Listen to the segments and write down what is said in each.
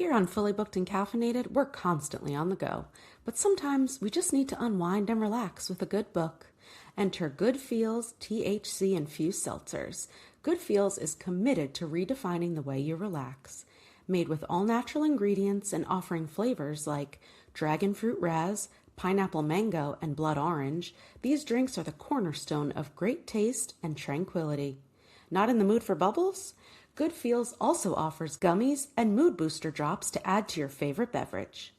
Here on Fully Booked and Caffeinated, we're constantly on the go, but sometimes we just need to unwind and relax with a good book. Enter Good Feels THC-infused seltzers. Good Feels is committed to redefining the way you relax. Made with all-natural ingredients and offering flavors like dragon fruit raz, pineapple mango, and blood orange, these drinks are the cornerstone of great taste and tranquility. Not in the mood for bubbles? Good Feels also offers gummies and mood booster drops to add to your favorite beverage.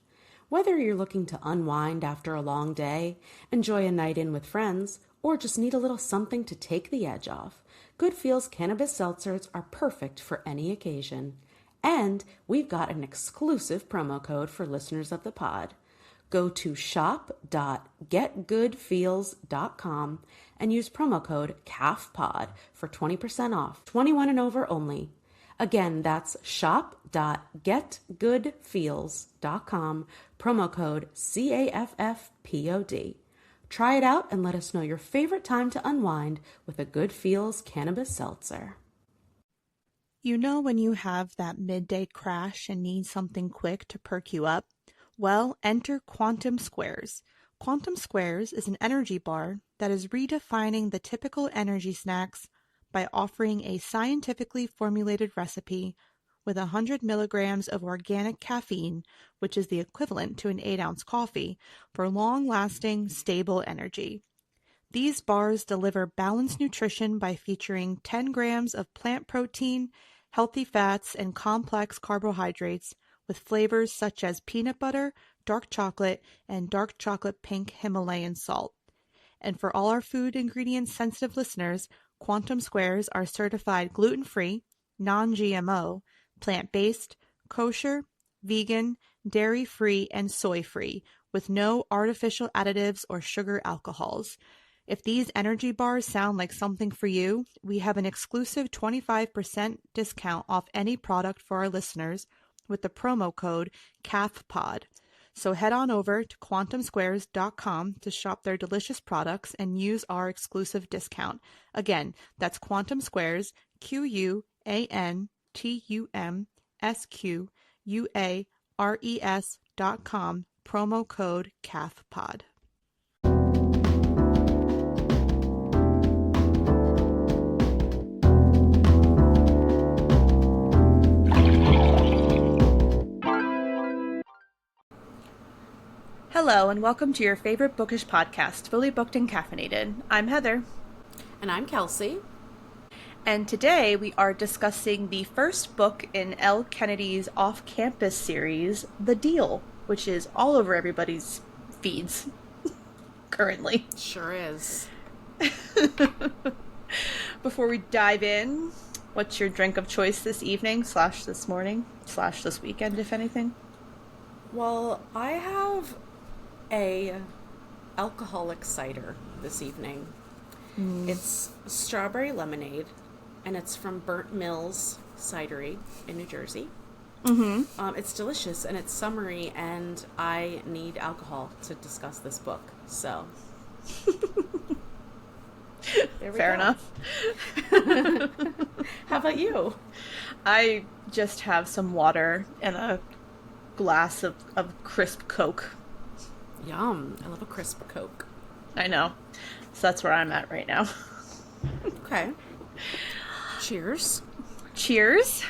Whether you're looking to unwind after a long day, enjoy a night in with friends, or just need a little something to take the edge off, Good Feels cannabis seltzers are perfect for any occasion. And we've got an exclusive promo code for listeners of the pod. Go to shop.getgoodfeels.com and use promo code CAFPOD for 20% off, 21 and over only. Again, that's shop.getgoodfeels.com, promo code CAFFPOD. Try it out and let us know your favorite time to unwind with a Good Feels cannabis seltzer. You know when you have that midday crash and need something quick to perk you up? Well, enter Quantum Squares. Quantum Squares is an energy bar that is redefining the typical energy snacks by offering a scientifically formulated recipe with 100 milligrams of organic caffeine, which is the equivalent to an 8-ounce coffee, for long-lasting, stable energy. These bars deliver balanced nutrition by featuring 10 grams of plant protein, healthy fats, and complex carbohydrates with flavors such as peanut butter, dark chocolate, and dark chocolate pink Himalayan salt. And for all our food ingredients sensitive listeners, Quantum Squares are certified gluten-free, non-GMO, plant-based, kosher, vegan, dairy-free, and soy-free, with no artificial additives or sugar alcohols. If these energy bars sound like something for you, we have an exclusive 25% discount off any product for our listeners with the promo code CAFPOD. So head on over to quantumsquares.com to shop their delicious products and use our exclusive discount. Again, that's Quantum Squares, QUANTUMSQUARES.com, promo code CAFPOD. Hello, and welcome to your favorite bookish podcast, Fully Booked and Caffeinated. I'm Heather. And I'm Kelsey. And today we are discussing the first book in Elle Kennedy's off-campus series, The Deal, which is all over everybody's feeds currently. Sure is. Before we dive in, what's your drink of choice this evening, / this morning, / this weekend, if anything? Well, I have a alcoholic cider this evening. It's strawberry lemonade, and it's from Burnt Mills Cidery in New Jersey. It's delicious, and it's summery, and I need alcohol to discuss this book, so there we Fair go. enough. How about you? I just have some water and a glass of crisp Coke. Yum. I love a crisp Coke. I know. So that's where I'm at right now. Okay. Cheers. Cheers.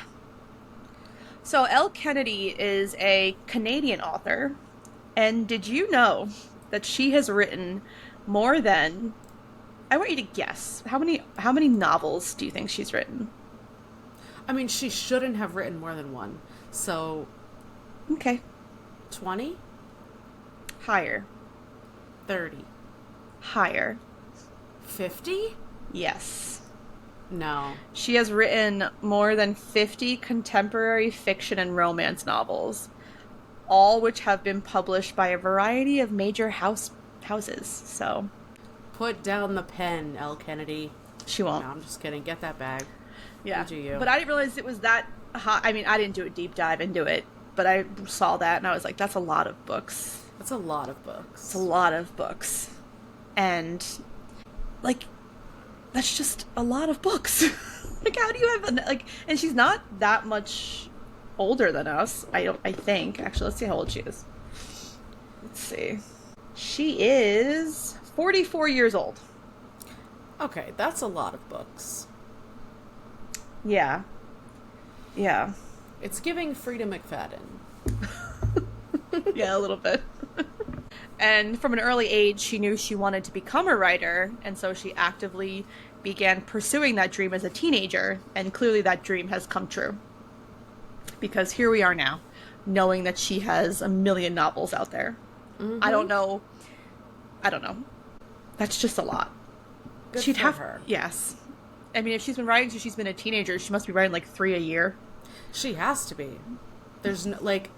So Elle Kennedy is a Canadian author. And did you know that she has written more than... I want you to guess. How many novels do you think she's written? I mean, she shouldn't have written more than one. So... Okay. 20? Higher. 30? Higher. 50? Yes. No. She has written more than 50 contemporary fiction and romance novels, all which have been published by a variety of major houses. So, put down the pen, Elle Kennedy. She won't. No, I'm just kidding. Get that bag. Yeah. You do you. But I didn't realize it was that hot. I mean, I didn't do a deep dive into it, but I saw that and I was like, that's a lot of books. That's a lot of books. It's a lot of books. And, like, that's just a lot of books. Like, how do you have, and she's not that much older than us. I think. Actually, let's see how old she is. Let's see. She is 44 years old. Okay, that's a lot of books. Yeah. Yeah. It's giving Frida McFadden. Yeah, a little bit. And from an early age, she knew she wanted to become a writer, and so she actively began pursuing that dream as a teenager, and clearly that dream has come true. Because here we are now, knowing that she has a million novels out there. Mm-hmm. I don't know. That's just a lot. Good She'd for have her. Yes. I mean, if she's been writing since she's been a teenager, she must be writing like 3 a year. She has to be. There's no, like...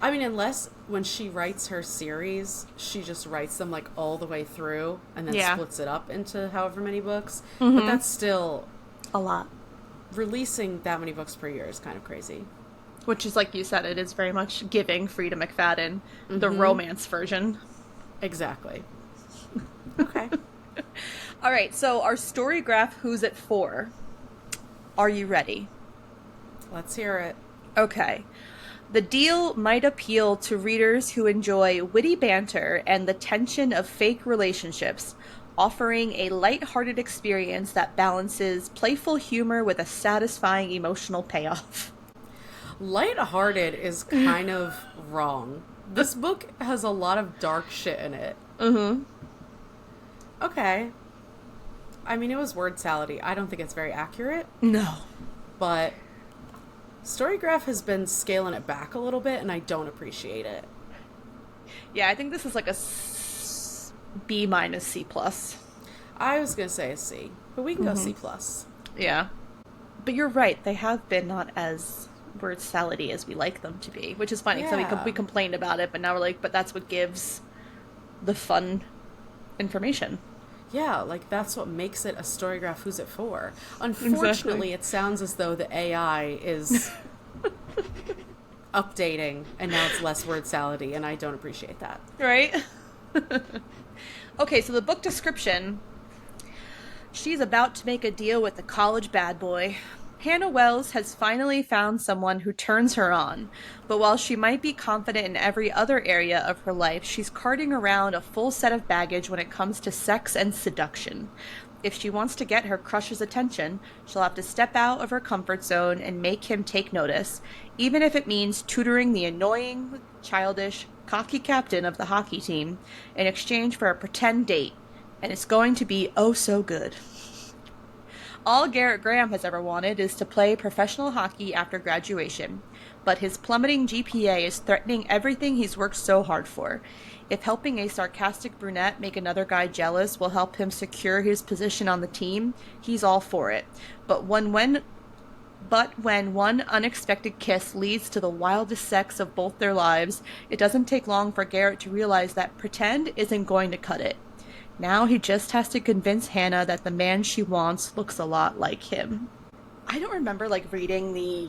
I mean, unless when she writes her series, she just writes them like all the way through and then splits it up into however many books. Mm-hmm. But that's still... a lot. Releasing that many books per year is kind of crazy. Which is, like you said, it is very much giving Frida McFadden the romance version. Exactly. Okay. All right, so our story graph, who's it for? Are you ready? Let's hear it. Okay. The deal might appeal to readers who enjoy witty banter and the tension of fake relationships, offering a light-hearted experience that balances playful humor with a satisfying emotional payoff. Light-hearted is kind of wrong. This book has a lot of dark shit in it. Mm-hmm. Okay. I mean, it was word salady. I don't think it's very accurate. No. But Storygraph has been scaling it back a little bit, and I don't appreciate it. Yeah, I think this is like a B minus C plus. I was going to say a C, but we can go C plus. Yeah. But you're right. They have been not as word salady as we like them to be, which is funny. Yeah. So we complained about it, but now we're like, but that's what gives the fun information. Yeah, like that's what makes it a Storygraph. Who's it for? Unfortunately, It sounds as though the AI is updating, and now it's less word salady, and I don't appreciate that. Right? Okay, so the book description. She's about to make a deal with the college bad boy. Hannah Wells has finally found someone who turns her on, but while she might be confident in every other area of her life, she's carting around a full set of baggage when it comes to sex and seduction. If she wants to get her crush's attention, she'll have to step out of her comfort zone and make him take notice, even if it means tutoring the annoying, childish, cocky captain of the hockey team in exchange for a pretend date, and it's going to be oh so good. All Garrett Graham has ever wanted is to play professional hockey after graduation, but his plummeting GPA is threatening everything he's worked so hard for. If helping a sarcastic brunette make another guy jealous will help him secure his position on the team, he's all for it. But when one unexpected kiss leads to the wildest sex of both their lives, it doesn't take long for Garrett to realize that pretend isn't going to cut it. Now he just has to convince Hannah that the man she wants looks a lot like him. I don't remember, reading the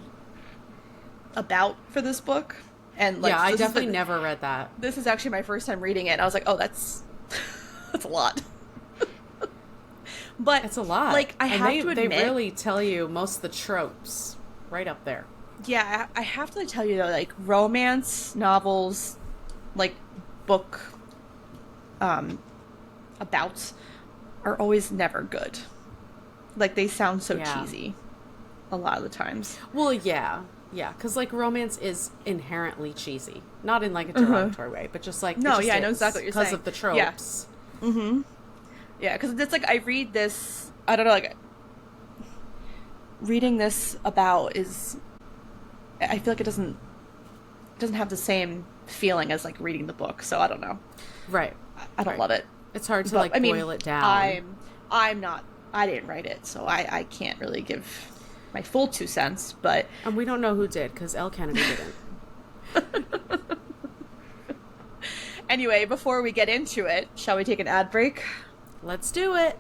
about for this book. And yeah, I definitely never read that. This is actually my first time reading it, and I was like, oh, that's a lot. But it's a lot. I have to admit, they really tell you most of the tropes right up there. Yeah, I have to tell you, though, romance novels, book abouts are always never good. They sound so cheesy a lot of the times. Well, yeah, because romance is inherently cheesy, not in a derogatory way, but just no, I know exactly what you're saying because of the tropes. Yeah, yeah, because it's I read this, I don't know, reading this about is, I feel like it doesn't have the same feeling as reading the book, so I don't know. Right. I don't love it. It's hard to boil it down. I didn't write it, so I can't really give my full 2 cents, but... And we don't know who did, because Elle Kennedy didn't. Anyway, before we get into it, shall we take an ad break? Let's do it!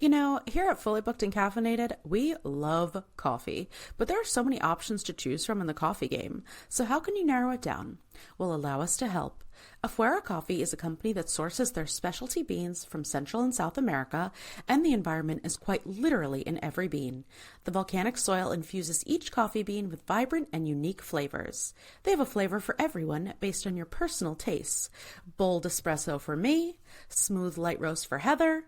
You know, here at Fully Booked and Caffeinated, we love coffee, but there are so many options to choose from in the coffee game. So how can you narrow it down? Well, allow us to help. Afuera Coffee is a company that sources their specialty beans from Central and South America, and the environment is quite literally in every bean. The volcanic soil infuses each coffee bean with vibrant and unique flavors. They have a flavor for everyone based on your personal tastes. Bold espresso for me, smooth light roast for Heather.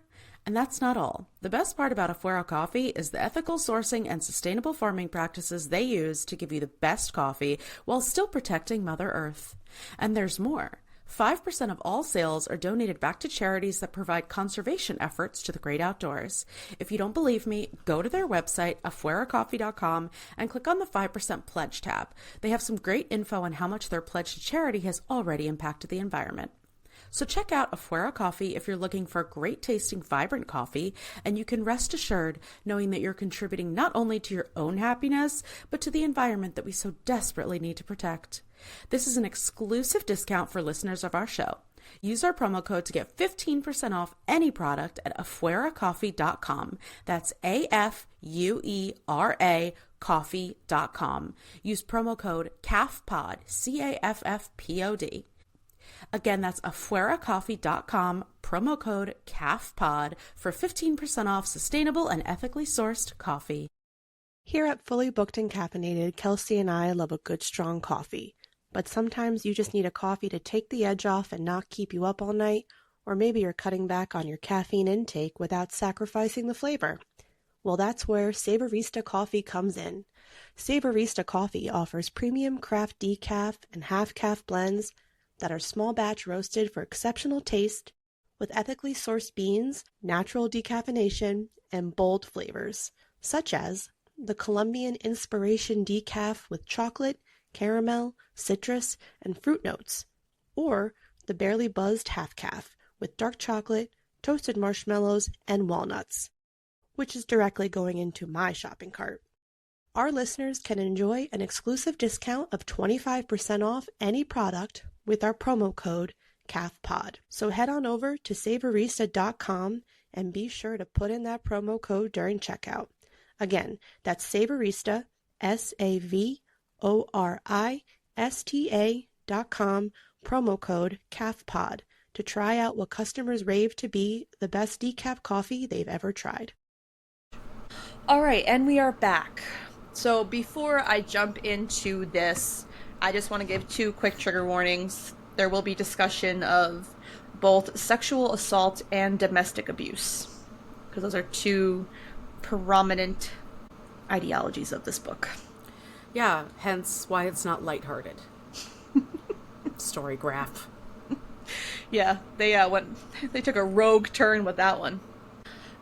And that's not all. The best part about Afuera Coffee is the ethical sourcing and sustainable farming practices they use to give you the best coffee while still protecting Mother Earth. And there's more. 5% of all sales are donated back to charities that provide conservation efforts to the great outdoors. If you don't believe me, go to their website, afueracoffee.com, and click on the 5% Pledge tab. They have some great info on how much their pledge to charity has already impacted the environment. So check out Afuera Coffee if you're looking for great tasting, vibrant coffee, and you can rest assured knowing that you're contributing not only to your own happiness, but to the environment that we so desperately need to protect. This is an exclusive discount for listeners of our show. Use our promo code to get 15% off any product at afueracoffee.com. That's AFUERA coffee.com. Use promo code CAFFPOD, CAFFPOD. Again, that's afueracoffee.com, promo code CAFFPOD for 15% off sustainable and ethically sourced coffee. Here at Fully Booked and Caffeinated, Kelsey and I love a good strong coffee. But sometimes you just need a coffee to take the edge off and not keep you up all night, or maybe you're cutting back on your caffeine intake without sacrificing the flavor. Well, that's where Savorista Coffee comes in. Savorista Coffee offers premium craft decaf and half-calf blends that are small batch roasted for exceptional taste with ethically sourced beans, natural decaffeination, and bold flavors, such as the Colombian Inspiration Decaf with chocolate, caramel, citrus, and fruit notes, or the Barely Buzzed Half Calf with dark chocolate, toasted marshmallows, and walnuts, which is directly going into my shopping cart. Our listeners can enjoy an exclusive discount of 25% off any product with our promo code CAFFPOD. So head on over to Savorista.com and be sure to put in that promo code during checkout. Again, that's Savorista, Savorista.com, promo code CAFFPOD to try out what customers rave to be the best decaf coffee they've ever tried. All right, and we are back. So before I jump into this, I just want to give 2 quick trigger warnings. There will be discussion of both sexual assault and domestic abuse, because those are 2 prominent ideologies of this book. Yeah, hence why it's not lighthearted. Story graph. Yeah, they took a rogue turn with that one.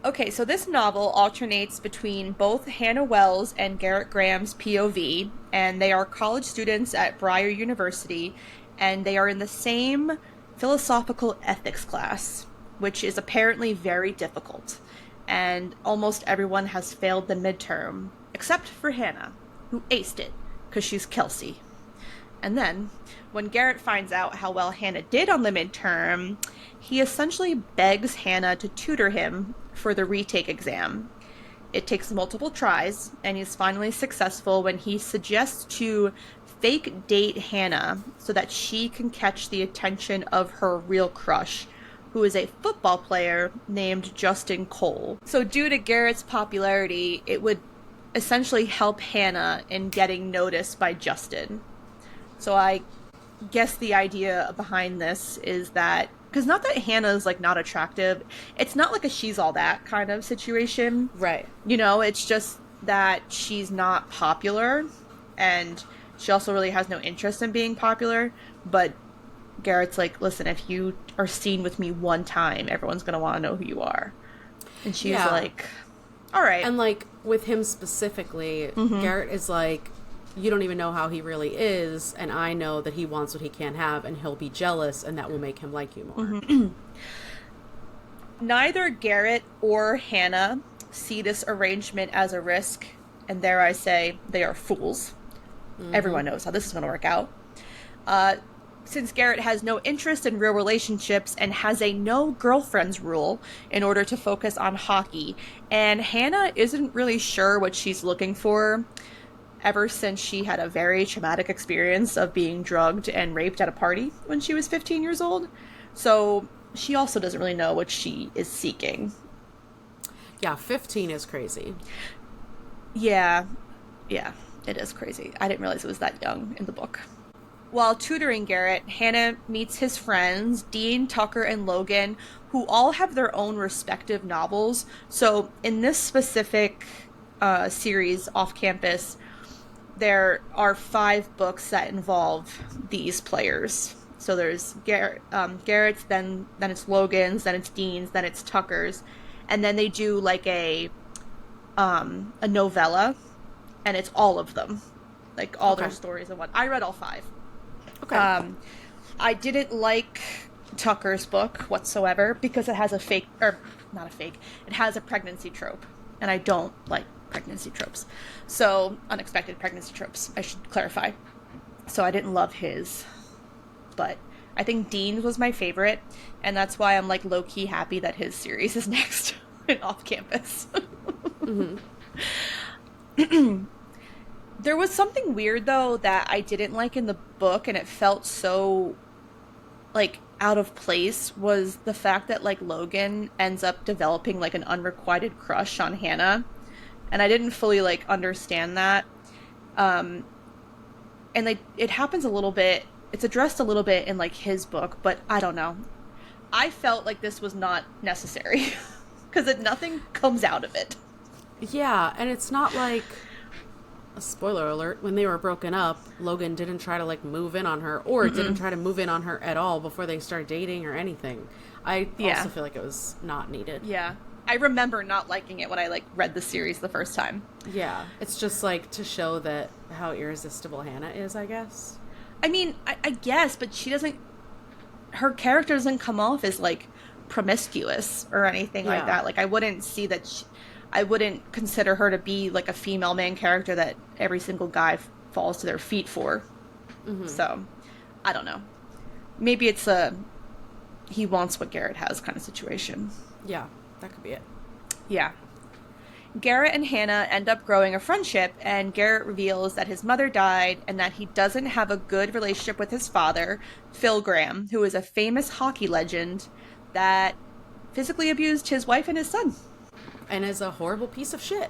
Okay, so this novel alternates between both Hannah Wells and Garrett Graham's POV, and they are college students at Breyer University, and they are in the same philosophical ethics class, which is apparently very difficult, and almost everyone has failed the midterm, except for Hannah, who aced it, because she's Kelsey. And then, when Garrett finds out how well Hannah did on the midterm, he essentially begs Hannah to tutor him for the retake exam. It takes multiple tries, and he's finally successful when he suggests to fake date Hannah so that she can catch the attention of her real crush, who is a football player named Justin Cole. So due to Garrett's popularity, it would essentially help Hannah in getting noticed by Justin. So I guess the idea behind this is that, because not that Hannah's like not attractive, it's not like a she's all that kind of situation. Right. You know, it's just that she's not popular, and she also really has no interest in being popular. But Garrett's like, listen, if you are seen with me one time, everyone's going to want to know who you are. And she's like, all right. And like with him specifically, Garrett is like, you don't even know how he really is, and I know that he wants what he can't have, and he'll be jealous, and that will make him like you more. Neither Garrett or Hannah see this arrangement as a risk, and dare I say, they are fools. Everyone knows how this is going to work out. since Garrett has no interest in real relationships and has a no girlfriends rule in order to focus on hockey, and Hannah isn't really sure what she's looking for ever since she had a very traumatic experience of being drugged and raped at a party when she was 15 years old. So she also doesn't really know what she is seeking. Yeah, 15 is crazy. Yeah, it is crazy. I didn't realize it was that young in the book. While tutoring Garrett, Hannah meets his friends, Dean, Tucker, and Logan, who all have their own respective novels. So in this specific series, Off Campus, there are 5 books that involve these players. So there's Garrett's, then it's Logan's, then it's Dean's, then it's Tucker's, and then they do like a novella, and it's all of them, like all their stories in one. I read all 5. Okay. I didn't like Tucker's book whatsoever because it has it has a pregnancy trope, and I don't like pregnancy tropes. So, unexpected pregnancy tropes, I should clarify. So I didn't love his, but I think Dean's was my favorite, and that's why I'm like low-key happy that his series is next in Off Campus. Mm-hmm. There was something weird, though, that I didn't like in the book, and it felt so, like, out of place, was the fact that, like, Logan ends up developing, like, an unrequited crush on Hannah, and I didn't fully, like, understand that. And, like, it happens a little bit, it's addressed a little bit in, like, his book, but I don't know. I felt like this was not necessary, because nothing comes out of it. Yeah, and it's not like... A spoiler alert, when they were broken up, Logan didn't try to, like, move in on her, or didn't try to move in on her at all before they started dating or anything. I also feel like it was not needed. Yeah. I remember not liking it when I, like, read the series the first time. Yeah. It's just, like, to show that how irresistible Hannah is, I guess. I mean, I guess, but she doesn't... Her character doesn't come off as, like, promiscuous or anything like that. Like, I wouldn't see that... I wouldn't consider her to be, like, a female main character that every single guy falls to their feet for. Mm-hmm. So, I don't know. Maybe it's a he wants what Garrett has kind of situation. Yeah, that could be it. Yeah. Garrett and Hannah end up growing a friendship, and Garrett reveals that his mother died and that he doesn't have a good relationship with his father, Phil Graham, who is a famous hockey legend that physically abused his wife and his son. And is a horrible piece of shit.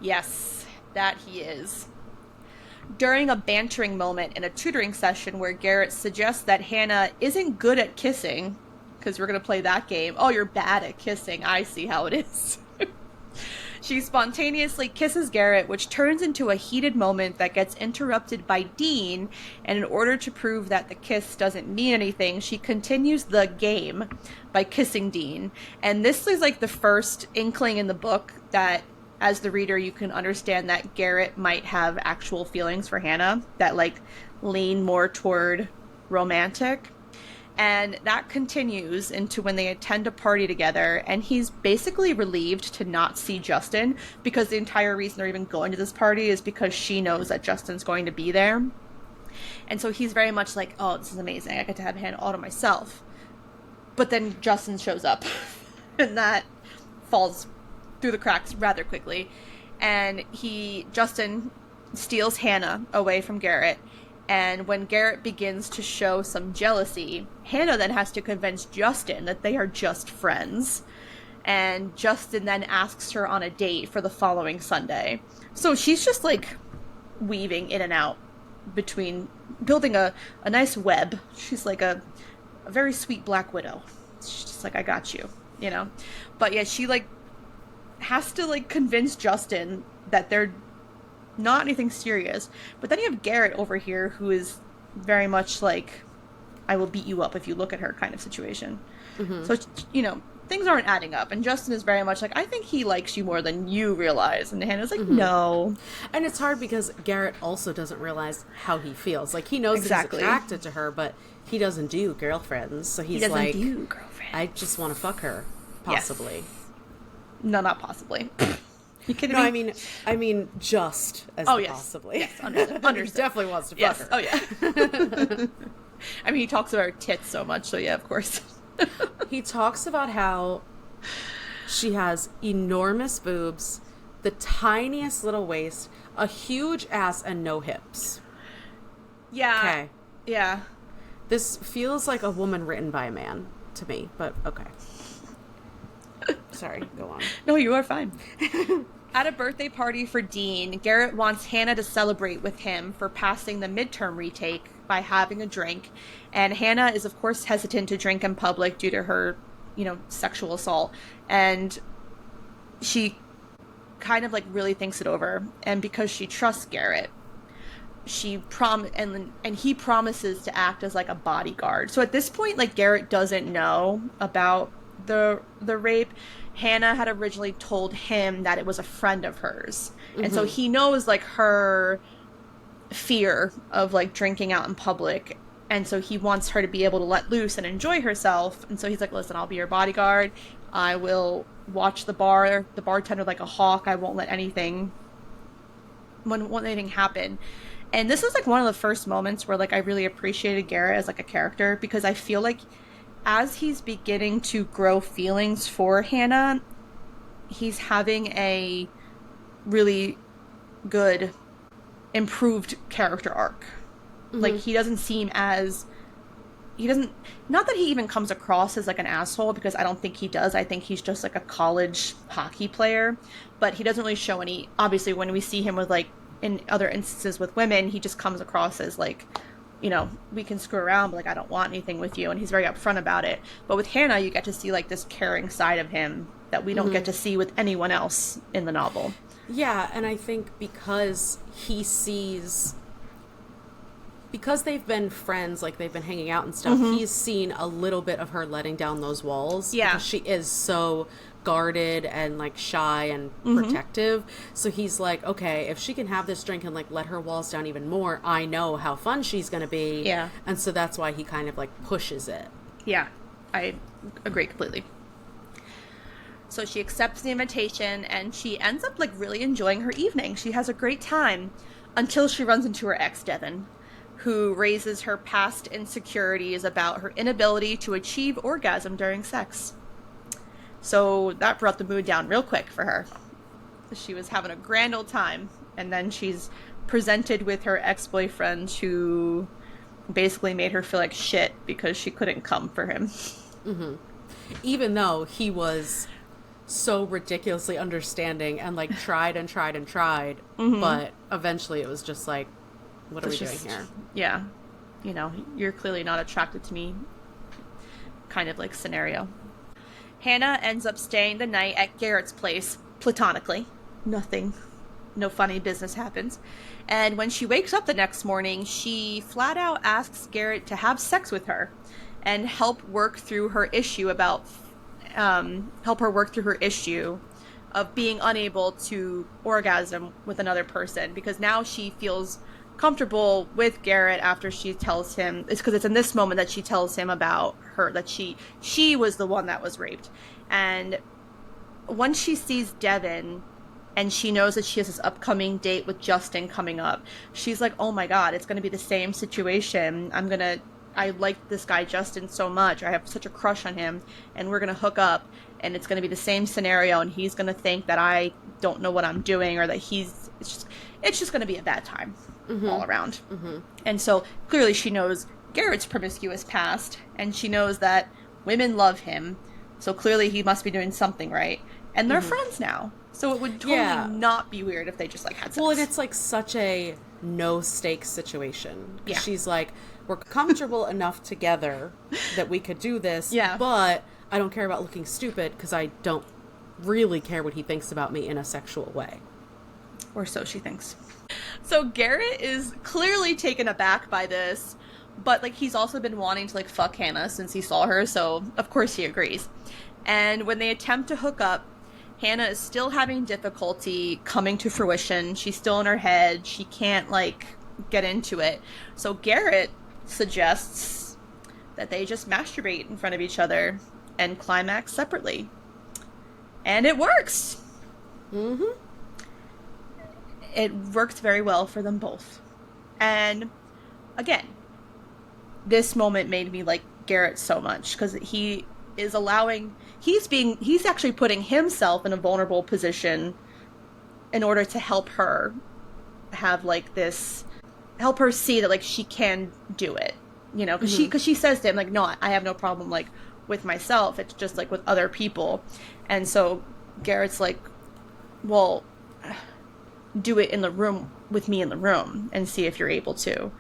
Yes, that he is. During a bantering moment in a tutoring session where Garrett suggests that Hannah isn't good at kissing, because we're going to play that game. Oh, you're bad at kissing. I see how it is. She spontaneously kisses Garrett, which turns into a heated moment that gets interrupted by Dean, and in order to prove that the kiss doesn't mean anything, she continues the game by kissing Dean. And this is like the first inkling in the book that, as the reader, you can understand that Garrett might have actual feelings for Hannah that, like, lean more toward romantic. And that continues into when they attend a party together, and he's basically relieved to not see Justin, because the entire reason they're even going to this party is because she knows that Justin's going to be there. And so he's very much like, oh, this is amazing. I get to have Hannah all to myself. But then Justin shows up, and that falls through the cracks rather quickly. And Justin steals Hannah away from Garrett. And when Garrett begins to show some jealousy, Hannah then has to convince Justin that they are just friends. And Justin then asks her on a date for the following Sunday. So she's just, like, weaving in and out between, building a nice web. She's like a very sweet Black Widow. She's just like, I got you, you know? But yeah, she, like, has to, like, convince Justin that they're not anything serious. But then you have Garrett over here, who is very much like, I will beat you up if you look at her kind of situation. Mm-hmm. So, you know, things aren't adding up. And Justin is very much like, I think he likes you more than you realize. And Hannah's like, no. And it's hard because Garrett also doesn't realize how he feels. Like, he knows that he's attracted to her, but he doesn't do girlfriends. So he's like, do girlfriends. I just want to fuck her, possibly. Yes. No, not possibly. You kidding No, me? I mean, just as Oh, yes. possibly. Yes, understood. He definitely wants to fuck her. Oh, yeah. I mean, he talks about her tits so much, so yeah, of course. He talks about how she has enormous boobs, the tiniest little waist, a huge ass, and no hips. Yeah. Okay. Yeah. This feels like a woman written by a man to me, but okay. Sorry, go on. No, you are fine. At a birthday party for Dean, Garrett wants Hannah to celebrate with him for passing the midterm retake by having a drink. And Hannah is, of course, hesitant to drink in public due to her, sexual assault. And she kind of, really thinks it over. And because she trusts Garrett, he promises to act as, a bodyguard. So at this point, Garrett doesn't know about the rape. Hannah had originally told him that it was a friend of hers. Mm-hmm. And so he knows, her fear of, drinking out in public. And so he wants her to be able to let loose and enjoy herself. And so he's like, listen, I'll be your bodyguard. I will watch the bartender like a hawk. I won't let anything happen. And this is, one of the first moments where, I really appreciated Garrett as, a character. Because I feel like as he's beginning to grow feelings for Hannah, he's having a really good, improved character arc. Mm-hmm. He doesn't seem as... Not that he even comes across as, an asshole, because I don't think he does. I think he's just, a college hockey player. But he doesn't really show any... Obviously, when we see him with, in other instances with women, he just comes across as, we can screw around, but I don't want anything with you, and he's very upfront about it. But with Hannah, you get to see this caring side of him that we don't mm-hmm. get to see with anyone else in the novel. Yeah, and I think because they've been friends, they've been hanging out and stuff, mm-hmm. he's seen a little bit of her letting down those walls. Yeah. Because she is so guarded and shy and mm-hmm. protective. So he's like, okay, if she can have this drink and let her walls down even more, I know how fun she's gonna be. Yeah. And so that's why he kind of pushes it. Yeah, I agree completely. So she accepts the invitation and she ends up really enjoying her evening. She has a great time until she runs into her ex, Devin, who raises her past insecurities about her inability to achieve orgasm during sex. So that brought the mood down real quick for her. She was having a grand old time, and then she's presented with her ex-boyfriend who basically made her feel like shit because she couldn't come for him. Mm-hmm. Even though he was so ridiculously understanding and tried and tried and tried, mm-hmm. but eventually it was just what are we doing here? Yeah. You're clearly not attracted to me kind of scenario. Hannah ends up staying the night at Garrett's place, platonically. No funny business happens. And when she wakes up the next morning, she flat out asks Garrett to have sex with her and help her work through her issue of being unable to orgasm with another person, because now she feels comfortable with Garrett after she tells him, it's because it's in this moment that she tells him about her, that she was the one that was raped. And once she sees Devin and she knows that she has this upcoming date with Justin coming up, she's like, oh my god, it's going to be the same situation. I like this guy Justin so much, I have such a crush on him, and we're going to hook up, and it's going to be the same scenario, and he's going to think that I don't know what I'm doing, or that it's just going to be a bad time. Mm-hmm. all around. Mm-hmm. And so clearly she knows Garrett's promiscuous past, and she knows that women love him, so clearly he must be doing something right, and they're mm-hmm. friends now, so it would totally not be weird if they just had sex. Well, and it's such a no stakes situation. Yeah. She's we're comfortable enough together that we could do this, yeah. but I don't care about looking stupid because I don't really care what he thinks about me in a sexual way. Or so she thinks. So Garrett is clearly taken aback by this, but he's also been wanting to fuck Hannah since he saw her, so of course he agrees. And when they attempt to hook up, Hannah is still having difficulty coming to fruition. She's still in her head. She can't get into it. So Garrett suggests that they just masturbate in front of each other and climax separately. And it works. Mm-hmm. it works very well for them both. And again, this moment made me like Garrett so much because he's actually putting himself in a vulnerable position in order to help her have like this, help her see that like she can do it, you know, because she says to him like, no, I have no problem like with myself, it's just like with other people. And so Garrett's like, well, do it in the room with me in the room and see if you're able to.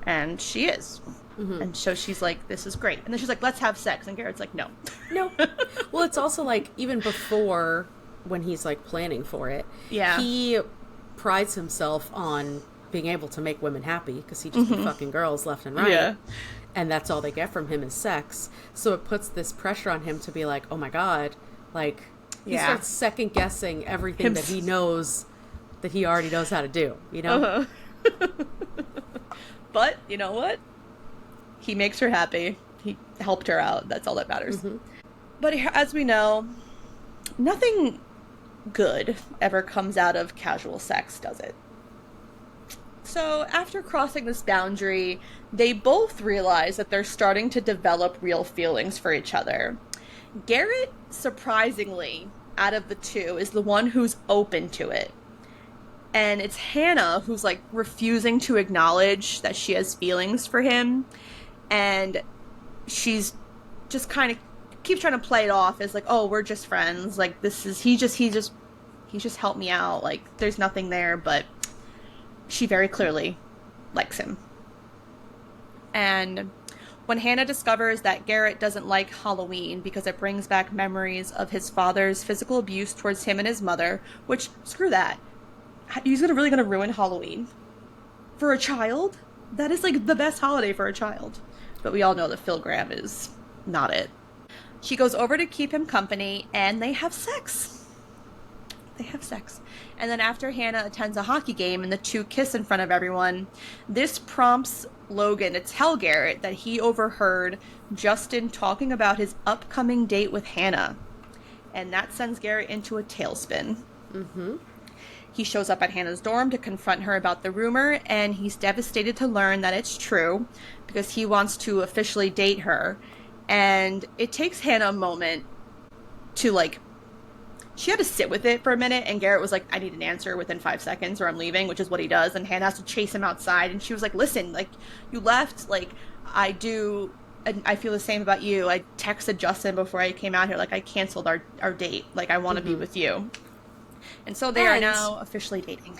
And she is. And so she's like, this is great. And then she's like, let's have sex. And Garrett's like, no. Well, it's also like, even before, when he's like planning for it, he prides himself on being able to make women happy because he just be fucking girls left and right. Yeah. And that's all they get from him is sex. So it puts this pressure on him to be like, oh my God, like, he starts second guessing everything that he knows that he already knows how to do, you know? But, you know what? He makes her happy. He helped her out. That's all that matters. But as we know, nothing good ever comes out of casual sex, does it? So after crossing this boundary, they both realize that they're starting to develop real feelings for each other. Garrett, surprisingly, out of the two, is the one who's open to it. And it's Hannah who's like refusing to acknowledge that she has feelings for him. And she's just kind of keeps trying to play it off as like, oh, we're just friends. Like, this is, he just helped me out. Like, there's nothing there, but she very clearly likes him. And when Hannah discovers that Garrett doesn't like Halloween because it brings back memories of his father's physical abuse towards him and his mother, which, screw that. He's really gonna ruin Halloween for a child? That is like the best holiday for a child. But we all know that Phil Graham is not it. She goes over to keep him company, and they have sex. And then after Hannah attends a hockey game and the two kiss in front of everyone, this prompts Logan to tell Garrett that he overheard Justin talking about his upcoming date with Hannah. And that sends Garrett into a tailspin. He shows up at Hannah's dorm to confront her about the rumor, and he's devastated to learn that it's true because he wants to officially date her. And it takes Hannah a moment to, like, she had to sit with it for a minute, and Garrett was like, I need an answer within 5 seconds or I'm leaving, which is what he does. And Hannah has to chase him outside, and she was like, listen, like, you left, like, I do, and I feel the same about you. I texted Justin before I came out here, like, I canceled our date. Like, I want to be with you. And so they are now officially dating.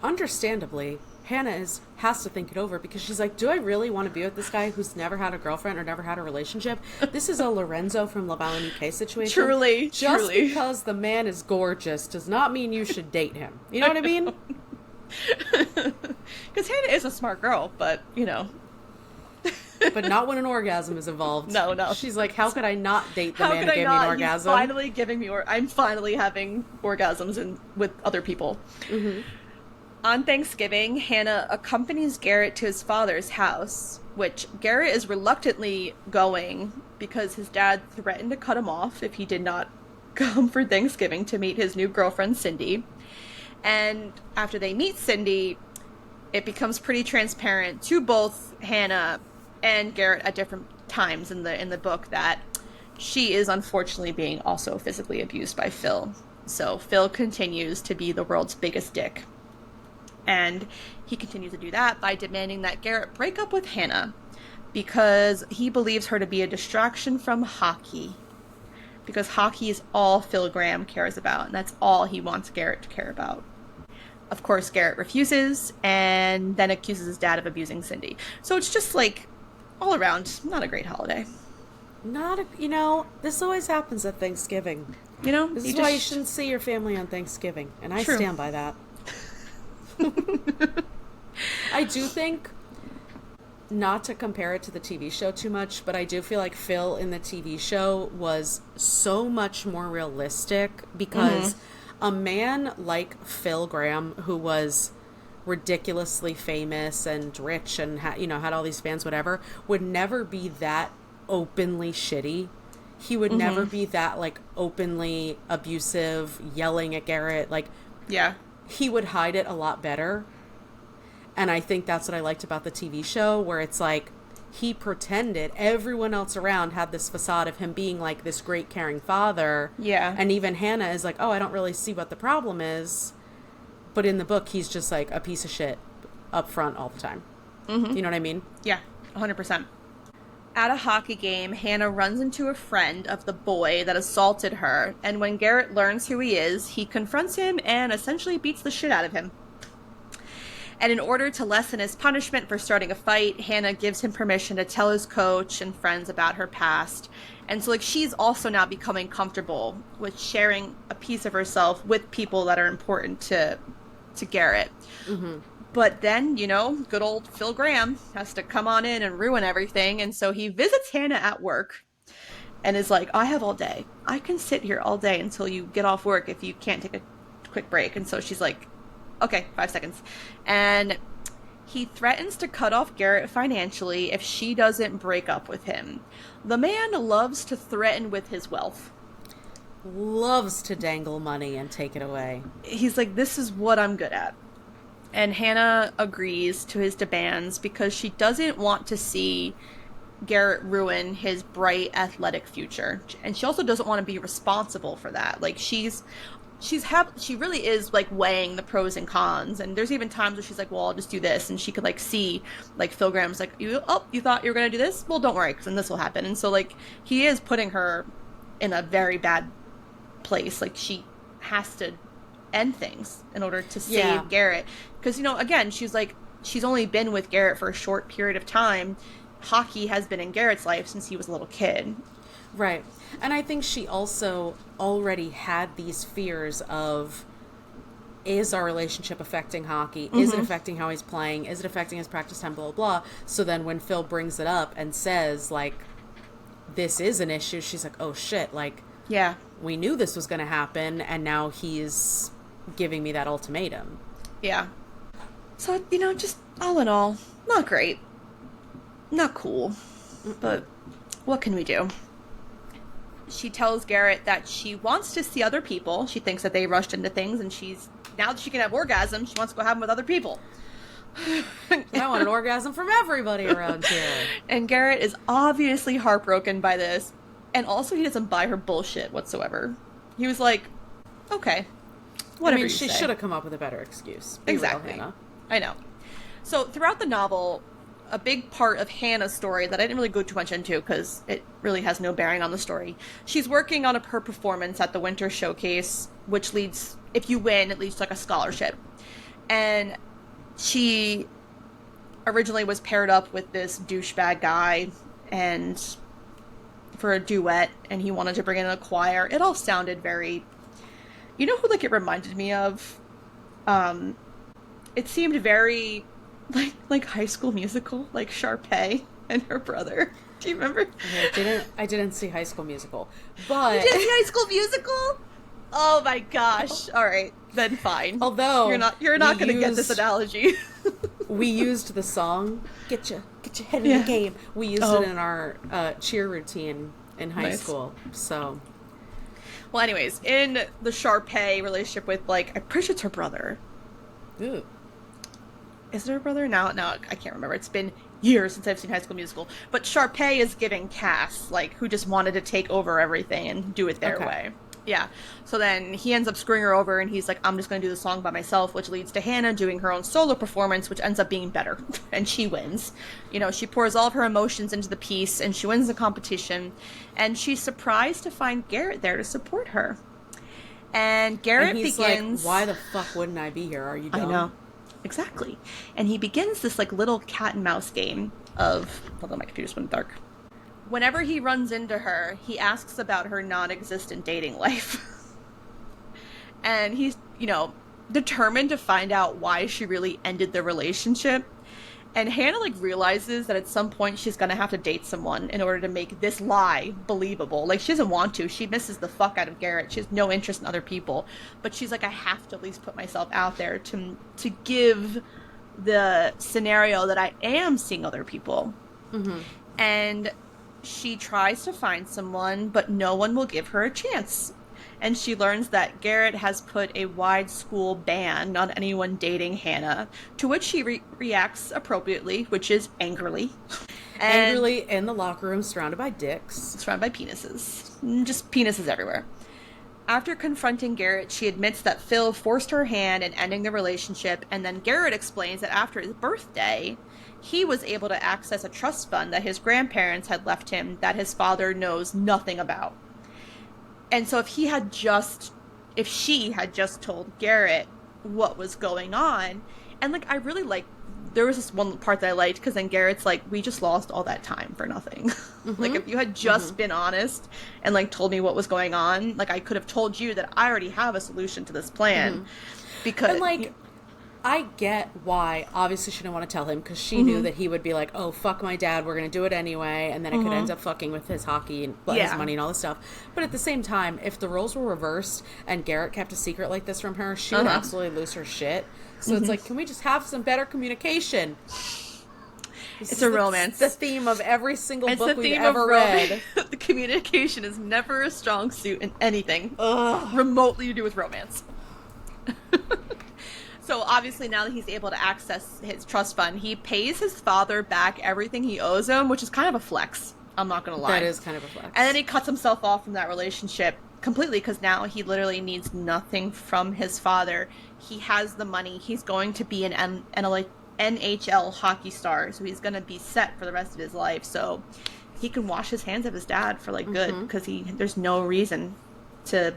Understandably, Hannah has to think it over because she's like, do I really want to be with this guy who's never had a girlfriend or never had a relationship? This is a Lorenzo from Love Island UK situation. Truly. Just because the man is gorgeous does not mean you should date him. You know what I mean? Because Hannah is a smart girl, but, you know. But not when an orgasm is involved. No. She's like, how could I not date the man who gave me an orgasm? He's finally giving me, I'm finally having orgasms with other people. On Thanksgiving, Hannah accompanies Garrett to his father's house, which Garrett is reluctantly going because his dad threatened to cut him off if he did not come for Thanksgiving to meet his new girlfriend, Cindy. And after they meet Cindy, it becomes pretty transparent to both Hannah and Garrett at different times in the book that she is unfortunately being also physically abused by Phil. So Phil continues to be the world's biggest dick. And he continues to do that by demanding that Garrett break up with Hannah because he believes her to be a distraction from hockey. Because hockey is all Phil Graham cares about, and that's all he wants Garrett to care about. Of course, Garrett refuses and then accuses his dad of abusing Cindy. So it's just like, all around, not a great holiday. This always happens at Thanksgiving. This is why you shouldn't see your family on Thanksgiving. And I stand by that. I do think, not to compare it to the TV show too much, but I do feel like Phil in the TV show was so much more realistic because a man like Phil Graham, who was ridiculously famous and rich and had all these fans, whatever, would never be that openly shitty. He would never be that like openly abusive, yelling at Garrett. Like, he would hide it a lot better. And I think that's what I liked about the TV show, where it's like he pretended everyone else around had this facade of him being like this great caring father. Yeah. And even Hannah is like, oh, I don't really see what the problem is. But in the book, he's just like a piece of shit up front all the time. Mm-hmm. You know what I mean? Yeah, 100%. At a hockey game, Hannah runs into a friend of the boy that assaulted her, and when Garrett learns who he is, he confronts him and essentially beats the shit out of him. And in order to lessen his punishment for starting a fight, Hannah gives him permission to tell his coach and friends about her past. And so, like, she's also now becoming comfortable with sharing a piece of herself with people that are important to Garrett. Mm-hmm. But then, you know, good old Phil Graham has to come on in and ruin everything. And so he visits Hannah at work and is like, I have all day. I can sit here all day until you get off work if you can't take a quick break. And so she's like, okay, 5 seconds. And he threatens to cut off Garrett financially if she doesn't break up with him. The man loves to threaten with his wealth. Loves to dangle money and take it away. He's like, this is what I'm good at. And Hannah agrees to his demands because she doesn't want to see Garrett ruin his bright athletic future. And she also doesn't want to be responsible for that. Like, she really is like weighing the pros and cons. And there's even times where she's like, well, I'll just do this. And she could like see like Phil Graham's like, you thought you were going to do this? Well, don't worry, because then this will happen. And so like he is putting her in a very bad place. Like, she has to end things in order to save Garrett. Because, you know, again, she's only been with Garrett for a short period of time. Hockey has been in Garrett's life since he was a little kid. Right. And I think she also already had these fears of, is our relationship affecting hockey? Mm-hmm. Is it affecting how he's playing? Is it affecting his practice time? Blah, blah, blah. So then when Phil brings it up and says, like, this is an issue, she's like, oh, shit. Like, yeah, we knew this was going to happen, and now he's giving me that ultimatum. Yeah. So, you know, just all in all, not great. Not cool. Mm-mm. But what can we do? She tells Garrett that she wants to see other people. She thinks that they rushed into things, and now that she can have orgasms, she wants to go have them with other people. I want an orgasm from everybody around here. And Garrett is obviously heartbroken by this, and also he doesn't buy her bullshit whatsoever. He was like, okay, whatever. I mean, she should have come up with a better excuse. Exactly. Real, Hannah. I know. So throughout the novel, a big part of Hannah's story that I didn't really go too much into because it really has no bearing on the story. She's working on her performance at the Winter Showcase, which leads, if you win, it leads to like a scholarship. And she originally was paired up with this douchebag guy and for a duet, and he wanted to bring in a choir. It all sounded very, you know who like it reminded me of? It seemed very like High School Musical, like Sharpay and her brother. Do you remember? I didn't see High School Musical, but you didn't see High School Musical? Oh my gosh! All right, then fine. Although you're not going to get this analogy. We used the song "Get your head in the game." We used it in our cheer routine in high school. So, well, anyways, in the Sharpay relationship with like, I'm pretty sure it's her brother. Ooh. Is it her brother? No, I can't remember. It's been years since I've seen High School Musical. But Sharpay is giving Cass, like, who just wanted to take over everything and do it their way. Yeah. So then he ends up screwing her over, and he's like, I'm just going to do the song by myself, which leads to Hannah doing her own solo performance, which ends up being better. And she wins. You know, she pours all of her emotions into the piece, and she wins the competition. And she's surprised to find Garrett there to support her. And Garrett he's begins... like, why the fuck wouldn't I be here? Are you dumb? I know. Exactly. And he begins this like little cat and mouse game of... Hold on, my computer's went dark. Whenever he runs into her, he asks about her non-existent dating life. And he's, you know, determined to find out why she really ended the relationship. And Hannah, like, realizes that at some point she's gonna have to date someone in order to make this lie believable. Like, she doesn't want to. She misses the fuck out of Garrett. She has no interest in other people. But she's like, I have to at least put myself out there to give the scenario that I am seeing other people. Mm-hmm. And she tries to find someone, but no one will give her a chance. and she learns that Garrett has put a wide school ban on anyone dating Hannah, to which she reacts appropriately, which is angrily. Angrily in the locker room, surrounded by dicks. Surrounded by penises. Just penises everywhere. After confronting Garrett, she admits that Phil forced her hand in ending the relationship, and then Garrett explains that after his birthday, he was able to access a trust fund that his grandparents had left him that his father knows nothing about. And so if she had just told Garrett what was going on, and like I really like, there was this one part that I liked, because then Garrett's like, we just lost all that time for nothing. Mm-hmm. Like, if you had just been honest and like told me what was going on, like I could have told you that I already have a solution to this plan. Because and like, I get why. Obviously, she didn't want to tell him, because she knew that he would be like, oh, fuck my dad, we're going to do it anyway. And then it could end up fucking with his hockey and his money and all this stuff. But at the same time, if the roles were reversed and Garrett kept a secret like this from her, she would absolutely lose her shit. So it's like, can we just have some better communication? It's a romance. It's the theme of every single book we've ever read. The communication is never a strong suit in anything remotely to do with romance. So obviously now that he's able to access his trust fund, he pays his father back everything he owes him, which is kind of a flex. I'm not going to lie. That is kind of a flex. And then he cuts himself off from that relationship completely, because now he literally needs nothing from his father. He has the money. He's going to be an NHL hockey star, so he's going to be set for the rest of his life. So he can wash his hands of his dad for like good, because there's no reason to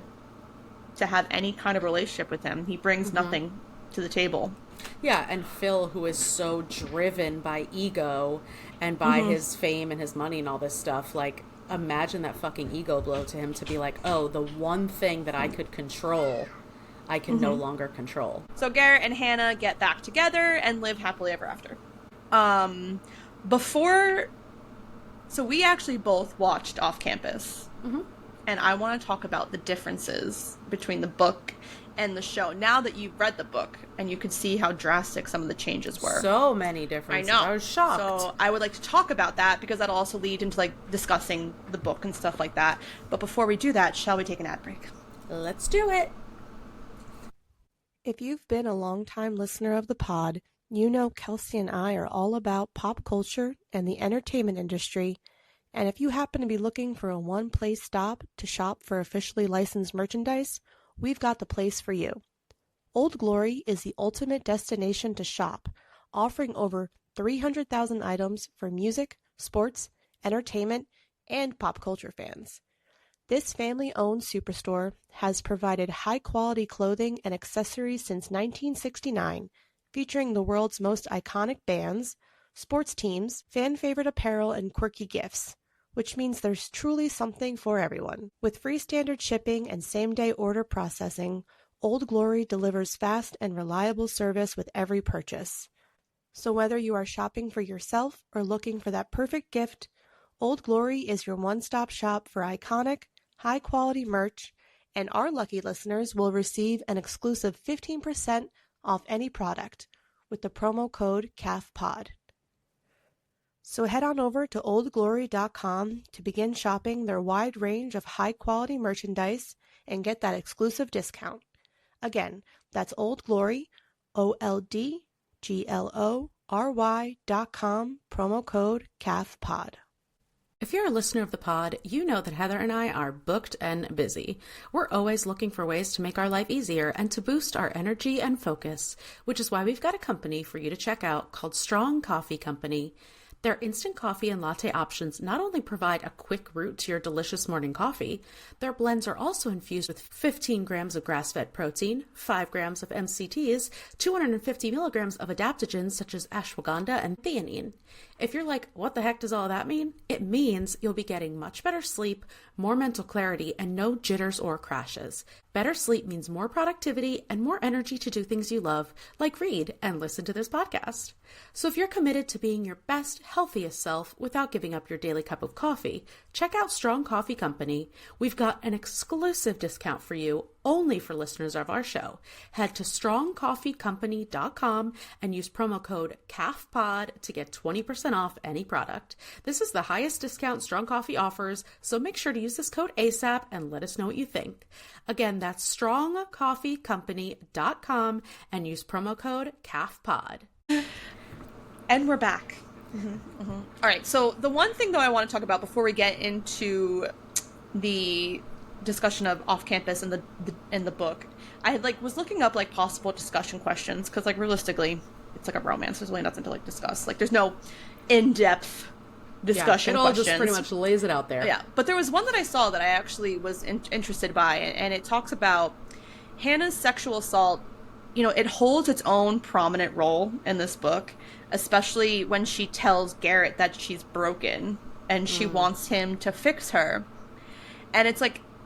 have any kind of relationship with him. He brings nothing to the table. Yeah, and Phil, who is so driven by ego and by his fame and his money and all this stuff, like, imagine that fucking ego blow to him, to be like, oh, the one thing that I could control, I can no longer control. So Garrett and Hannah get back together and live happily ever after. So we actually both watched Off Campus. And I want to talk about the differences between the book and the show. Now that you've read the book and you could see how drastic some of the changes were. So many differences. I know. I was shocked. So I would like to talk about that, because that'll also lead into like discussing the book and stuff like that. But before we do that, shall we take an ad break? Let's do it. If you've been a long-time listener of the pod, you know Kelsey and I are all about pop culture and the entertainment industry. And if you happen to be looking for a one-place stop to shop for officially licensed merchandise, we've got the place for you. Old Glory is the ultimate destination to shop, offering over 300,000 items for music, sports, entertainment, and pop culture fans. This family-owned superstore has provided high-quality clothing and accessories since 1969, featuring the world's most iconic bands, sports teams, fan-favorite apparel, and quirky gifts, which means there's truly something for everyone. With free standard shipping and same-day order processing, Old Glory delivers fast and reliable service with every purchase. So whether you are shopping for yourself or looking for that perfect gift, Old Glory is your one-stop shop for iconic, high-quality merch, and our lucky listeners will receive an exclusive 15% off any product with the promo code CAFPOD. So head on over to oldglory.com to begin shopping their wide range of high-quality merchandise and get that exclusive discount. Again, that's Old Glory, OLDGLORY.com, promo code CAFPOD. If you're a listener of the pod, you know that Heather and I are booked and busy. We're always looking for ways to make our life easier and to boost our energy and focus, which is why we've got a company for you to check out called Strong Coffee Company. Their instant coffee and latte options not only provide a quick route to your delicious morning coffee, their blends are also infused with 15 grams of grass-fed protein, 5 grams of MCTs, 250 milligrams of adaptogens such as ashwagandha and theanine. If you're like, what the heck does all that mean? It means you'll be getting much better sleep, more mental clarity, and no jitters or crashes. Better sleep means more productivity and more energy to do things you love, like read and listen to this podcast. So if you're committed to being your best, healthiest self without giving up your daily cup of coffee, check out Strong Coffee Company. We've got an exclusive discount for you only for listeners of our show. Head to strongcoffeecompany.com and use promo code CAFPOD to get 20% 10% off any product. This is the highest discount Strong Coffee offers, so make sure to use this code ASAP and let us know what you think. Again, that's strongcoffeecompany.com and use promo code CAFPOD. And we're back. All right, so the one thing, though, I want to talk about before we get into the discussion of off-campus in the book, I had, was looking up, possible discussion questions, because, realistically, it's like a romance. There's really nothing to, discuss. There's no in-depth discussion it all questions. just pretty much lays it out there. Yeah, but there was one that I saw that I actually was interested by, and it talks about Hannah's sexual assault. It holds its own prominent role in this book, especially when she tells Garrett that she's broken and she wants him to fix her. And it's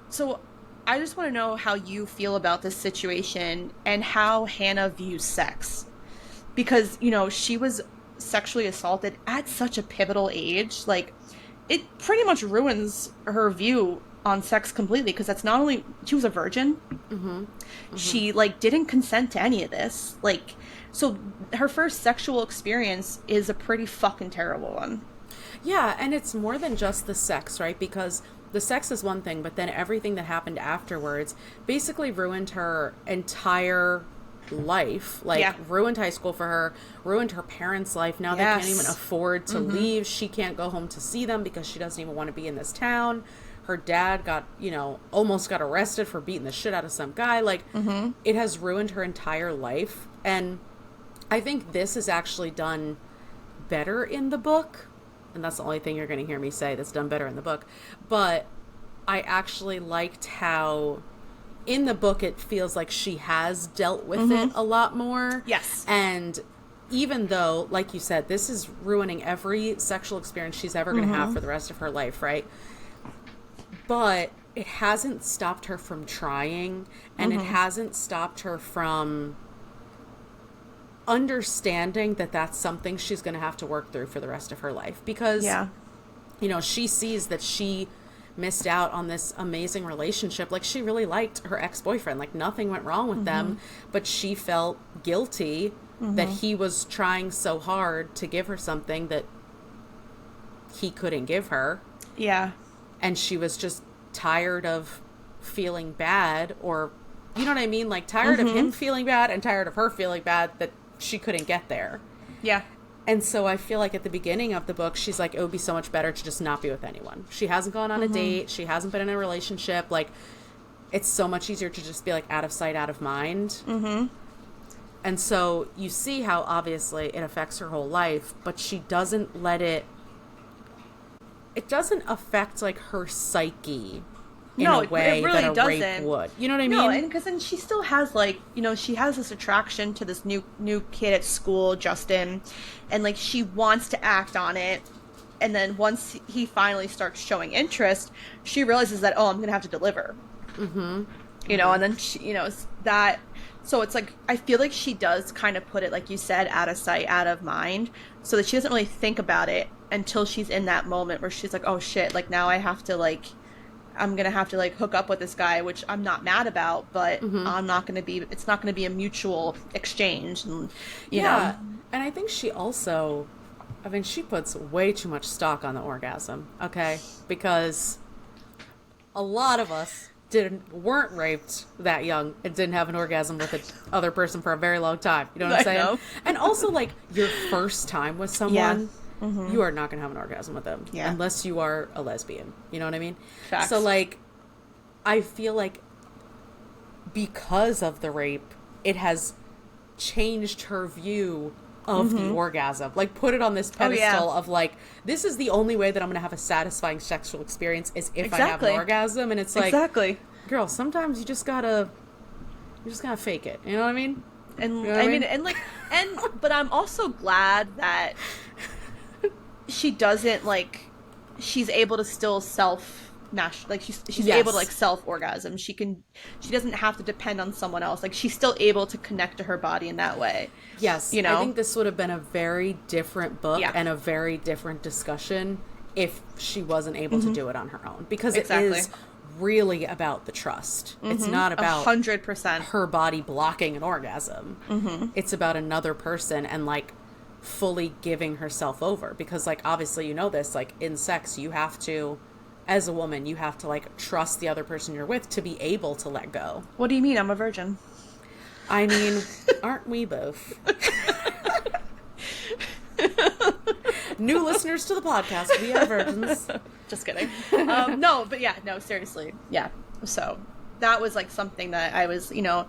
so I just want to know how you feel about this situation and how Hannah views sex. Because, she was sexually assaulted at such a pivotal age. It pretty much ruins her view on sex completely, because that's not only, she was a virgin. She, didn't consent to any of this. So her first sexual experience is a pretty fucking terrible one. Yeah, and it's more than just the sex, right? Because the sex is one thing, but then everything that happened afterwards basically ruined her entire life. Ruined high school for her, ruined her parents' life. Now they can't even afford to leave. She can't go home to see them because she doesn't even want to be in this town. Her dad got, almost got arrested for beating the shit out of some guy. It has ruined her entire life. And I think this is actually done better in the book. And that's the only thing you're going to hear me say that's done better in the book. But I actually liked how in the book it feels like she has dealt with it a lot more. Yes. And even though, like you said, this is ruining every sexual experience she's ever going to have for the rest of her life, right? But it hasn't stopped her from trying, and it hasn't stopped her from understanding that that's something she's going to have to work through for the rest of her life. Because, she sees that she missed out on this amazing relationship. She really liked her ex-boyfriend. Nothing went wrong with them, but she felt guilty that he was trying so hard to give her something that he couldn't give her. Yeah. And she was just tired of feeling bad, or, you know what I mean? Tired of him feeling bad and tired of her feeling bad that she couldn't get there. Yeah. And so I feel like at the beginning of the book, she's like, it would be so much better to just not be with anyone. She hasn't gone on a date. She hasn't been in a relationship. It's so much easier to just be out of sight, out of mind. And so you see how obviously it affects her whole life, but she doesn't let it doesn't affect her psyche in a way it really that a doesn't. rape would. You know what I mean? No, and because then she still has she has this attraction to this new kid at school, Justin, and she wants to act on it. And then once he finally starts showing interest, she realizes that, I'm gonna have to deliver. And then she, that. So it's I feel like she does kind of put it, like you said, out of sight, out of mind, so that she doesn't really think about it until she's in that moment where she's like, oh shit, now I have to I'm gonna have to hook up with this guy, which I'm not mad about, but I'm not gonna be. It's not gonna be a mutual exchange, and you know. And I think she also, she puts way too much stock on the orgasm. Okay, because a lot of us weren't raped that young and didn't have an orgasm with the other person for a very long time. You know what I'm saying? Know. And also, your first time with someone. You are not going to have an orgasm with them unless you are a lesbian. You know what I mean? Facts. So, I feel like because of the rape, it has changed her view of the orgasm. Put it on this pedestal of, this is the only way that I'm going to have a satisfying sexual experience is if I have an orgasm. And it's exactly. Girl, sometimes you just gotta fake it. You know what I mean? And you know I mean, but I'm also glad that she doesn't she's able to still she's able to self orgasm. She doesn't have to depend on someone else. She's still able to connect to her body in that way. Yes. I think this would have been a very different book and a very different discussion if she wasn't able to do it on her own, because it is really about the trust. It's not about 100% her body blocking an orgasm. It's about another person and fully giving herself over, because like obviously you know this, like in sex you have to, as a woman, you have to like trust the other person you're with to be able to let go. What do you mean? I'm a virgin. I mean, aren't we both? New listeners to the podcast, we are virgins. Just kidding. No, but yeah, no, seriously. Yeah. So that was like something that I was, you know,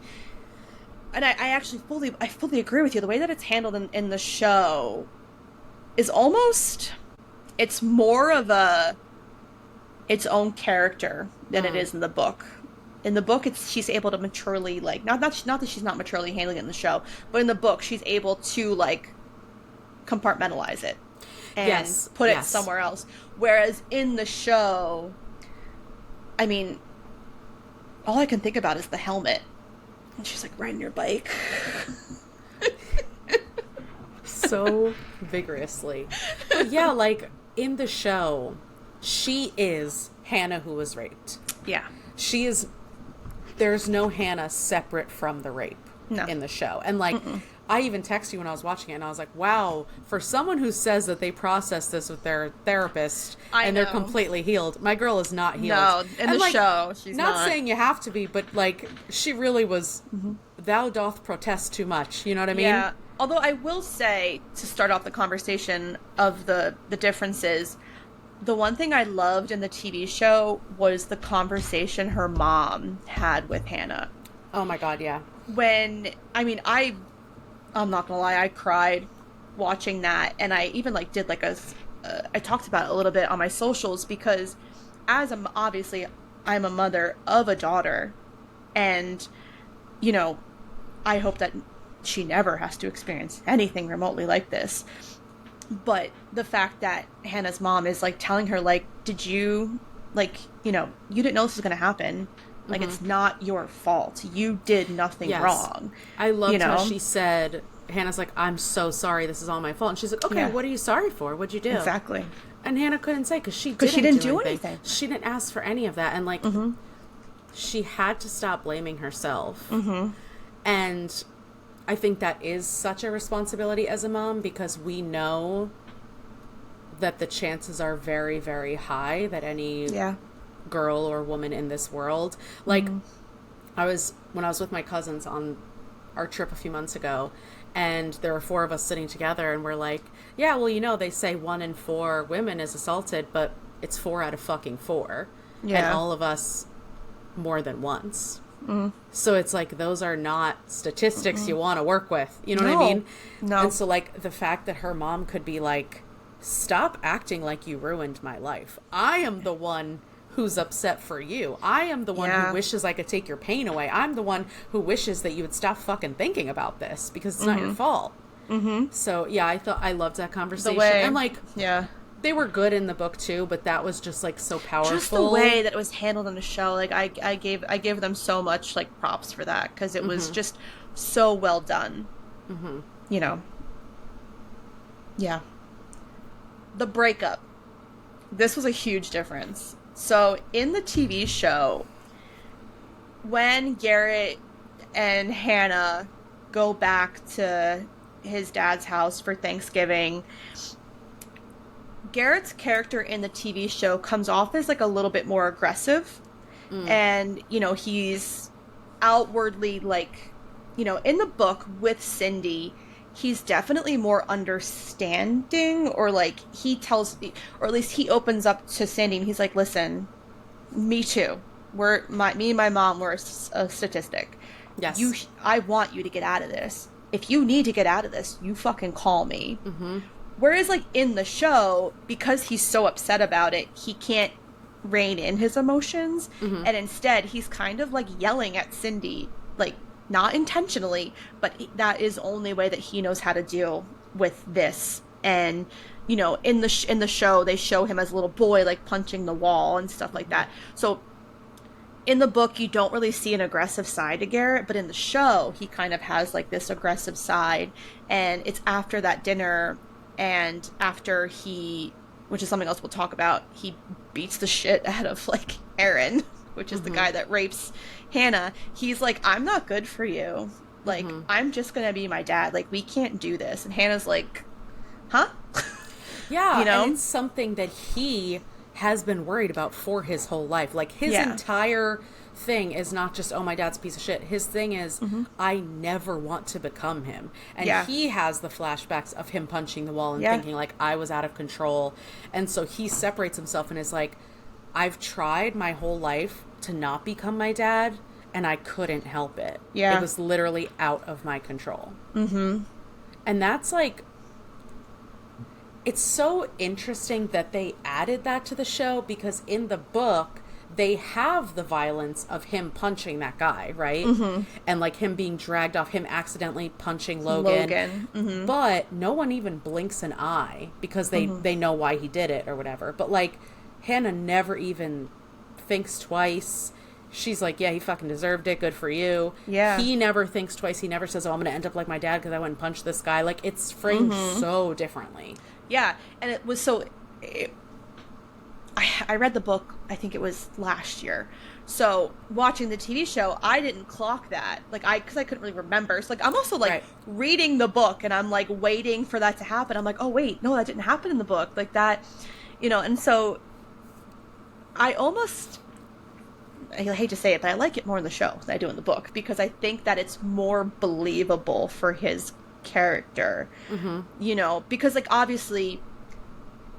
and I actually fully agree with you. The way that it's handled in the show is almost, it's more of its own character than it is in the book. In the book, she's able to maturely, like, not that she's not maturely handling it in the show, but in the book, she's able to, like, compartmentalize it and put it somewhere else. Whereas in the show, I mean, all I can think about is the helmet. And she's like riding your bike. So vigorously. But yeah, like in the show, she is Hannah who was raped. Yeah. She is, there's no Hannah separate from the rape in the show. And like, I even texted you when I was watching it and I was like, wow, for someone who says that they process this with their therapist and they're completely healed, my girl is not healed. No, in the show, she's not saying you have to be, but like, she really was, thou doth protest too much. You know what I mean? Yeah. Although I will say, to start off the conversation of the differences, the one thing I loved in the TV show was the conversation her mom had with Hannah. Oh my God, yeah. When, I mean, I'm not gonna lie, I cried watching that, and I even like did like I talked about it a little bit on my socials, because obviously I'm a mother of a daughter, and you know, I hope that she never has to experience anything remotely like this. But the fact that Hannah's mom is like telling her, like, did you, like, you know, you didn't know this was gonna happen. Like, it's not your fault. You did nothing wrong. I loved how she said, Hannah's like, I'm so sorry. This is all my fault. And she's like, okay, what are you sorry for? What'd you do? Exactly. And Hannah couldn't say because she didn't do anything. She didn't ask for any of that. And, like, she had to stop blaming herself. And I think that is such a responsibility as a mom, because we know that the chances are very, very high that any girl or woman in this world, like when I was with my cousins on our trip a few months ago, and there were 4 of us sitting together, and we're like, yeah, well, you know, they say 1 in 4 women is assaulted, but it's 4 out of fucking 4, and all of us more than once. So it's like, those are not statistics you want to work with, you know what I mean? And so like the fact that her mom could be like, stop acting like you ruined my life. I am the one who's upset for you. I am the one who wishes I could take your pain away. I'm the one who wishes that you would stop fucking thinking about this, because it's not your fault. So yeah, I loved that conversation. And like, they were good in the book too, but that was just like so powerful. Just the way that it was handled in the show, like I gave them so much like props for that, because it was just so well done. You know. Yeah. The breakup. This was a huge difference. So in the TV show, when Garrett and Hannah go back to his dad's house for Thanksgiving, Garrett's character in the TV show comes off as like a little bit more aggressive. And, you know, he's outwardly like, you know, in the book with Cindy, he's definitely more understanding, or like he tells, or at least he opens up to Cindy and he's like, listen, me too. Me and my mom were a statistic. Yes. I want you to get out of this. If you need to get out of this, you fucking call me. Whereas like in the show, because he's so upset about it, he can't rein in his emotions. And instead he's kind of like yelling at Cindy, like, not intentionally, but that is the only way that he knows how to deal with this. And, you know, in the show, they show him as a little boy, like, punching the wall and stuff like that. So, in the book, you don't really see an aggressive side to Garrett, but in the show, he kind of has, like, this aggressive side. And it's after that dinner, and after which is something else we'll talk about, he beats the shit out of, like, Aaron, which is the guy that rapes Hannah. He's like, I'm not good for you. Like, I'm just gonna be my dad. Like, we can't do this. And Hannah's like, huh? Yeah, You know? and it's something that he has been worried about for his whole life. Like, his entire thing is not just, oh, my dad's a piece of shit. His thing is, I never want to become him. And he has the flashbacks of him punching the wall and thinking, like, I was out of control. And so he separates himself and is like, I've tried my whole life to not become my dad, and I couldn't help it. Yeah. It was literally out of my control. Mm-hmm. And that's, like... It's so interesting that they added that to the show, because in the book, they have the violence of him punching that guy, right? Mm-hmm. And, like, him being dragged off, him accidentally punching Logan. Mm-hmm. But no one even blinks an eye, because they know why he did it or whatever. But, like, Hannah never even thinks twice. She's like, yeah, he fucking deserved it. Good for you. Yeah. He never thinks twice. He never says, oh, I'm going to end up like my dad because I went and punched this guy. Like, it's framed so differently. Yeah, and it was so... I read the book, I think it was last year. So, watching the TV show, I didn't clock that. Like, because I couldn't really remember. So, like, I'm also, like, reading the book, and I'm, like, waiting for that to happen. I'm like, oh, wait, no, that didn't happen in the book. Like, that, you know, and so... I hate to say it, but I like it more in the show than I do in the book, because I think that it's more believable for his character, you know, because, like, obviously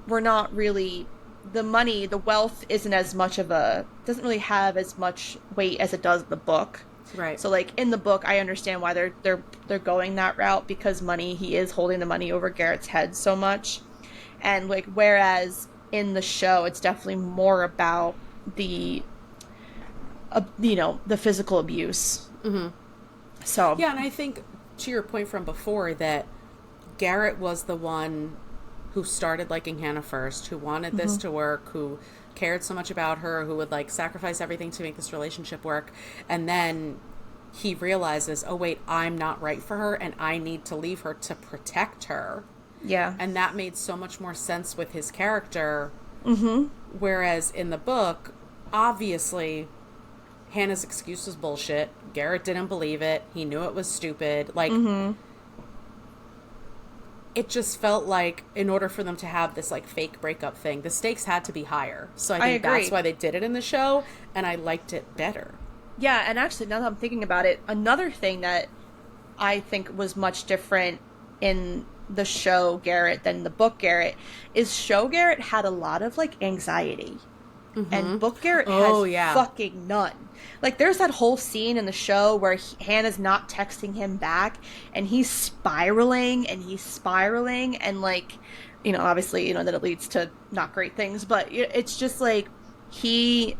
we're not really, the wealth isn't as much of doesn't really have as much weight as it does in the book. Right. So, like, in the book, I understand why they're going that route, because he is holding the money over Garrett's head so much. And, like, whereas in the show, it's definitely more about the physical abuse. Mm-hmm. So yeah, and I think, to your point from before, that Garrett was the one who started liking Hannah first, who wanted this to work, who cared so much about her, who would, like, sacrifice everything to make this relationship work. And then he realizes, oh, wait, I'm not right for her, and I need to leave her to protect her. Yeah. And that made so much more sense with his character. Mm-hmm. Whereas in the book, obviously, Hannah's excuse was bullshit. Garrett didn't believe it. He knew it was stupid. Like, it just felt like, in order for them to have this, like, fake breakup thing, the stakes had to be higher. So I think that's why they did it in the show, and I liked it better. Yeah, and actually, now that I'm thinking about it, another thing that I think was much different in the show Garrett than the book Garrett is show Garrett had a lot of, like, anxiety. And book Garrett has fucking none. Like, there's that whole scene in the show where Hannah's not texting him back, and he's spiraling, and, like, you know, obviously, you know, that it leads to not great things, but it's just, like, I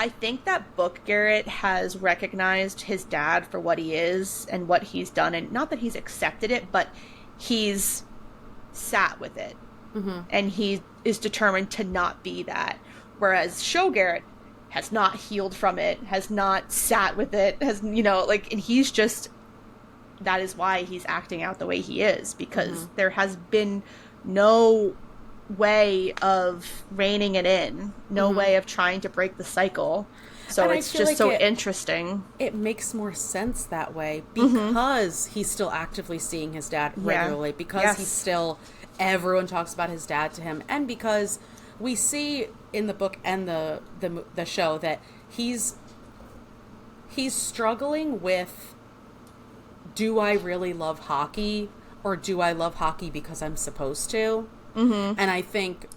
think that book Garrett has recognized his dad for what he is and what he's done, and not that he's accepted it, but he's sat with it. And he is determined to not be that. Whereas show Garrett has not healed from it, has not sat with it, has, you know, like, and he's just, that is why he's acting out the way he is, because there has been no way of reining it in, no way of trying to break the cycle. So and it's just like so interesting. It makes more sense that way, because he's still actively seeing his dad regularly, because he's still... Everyone talks about his dad to him, and because we see in the book and the show that he's struggling with, do I really love hockey, or do I love hockey because I'm supposed to? And I think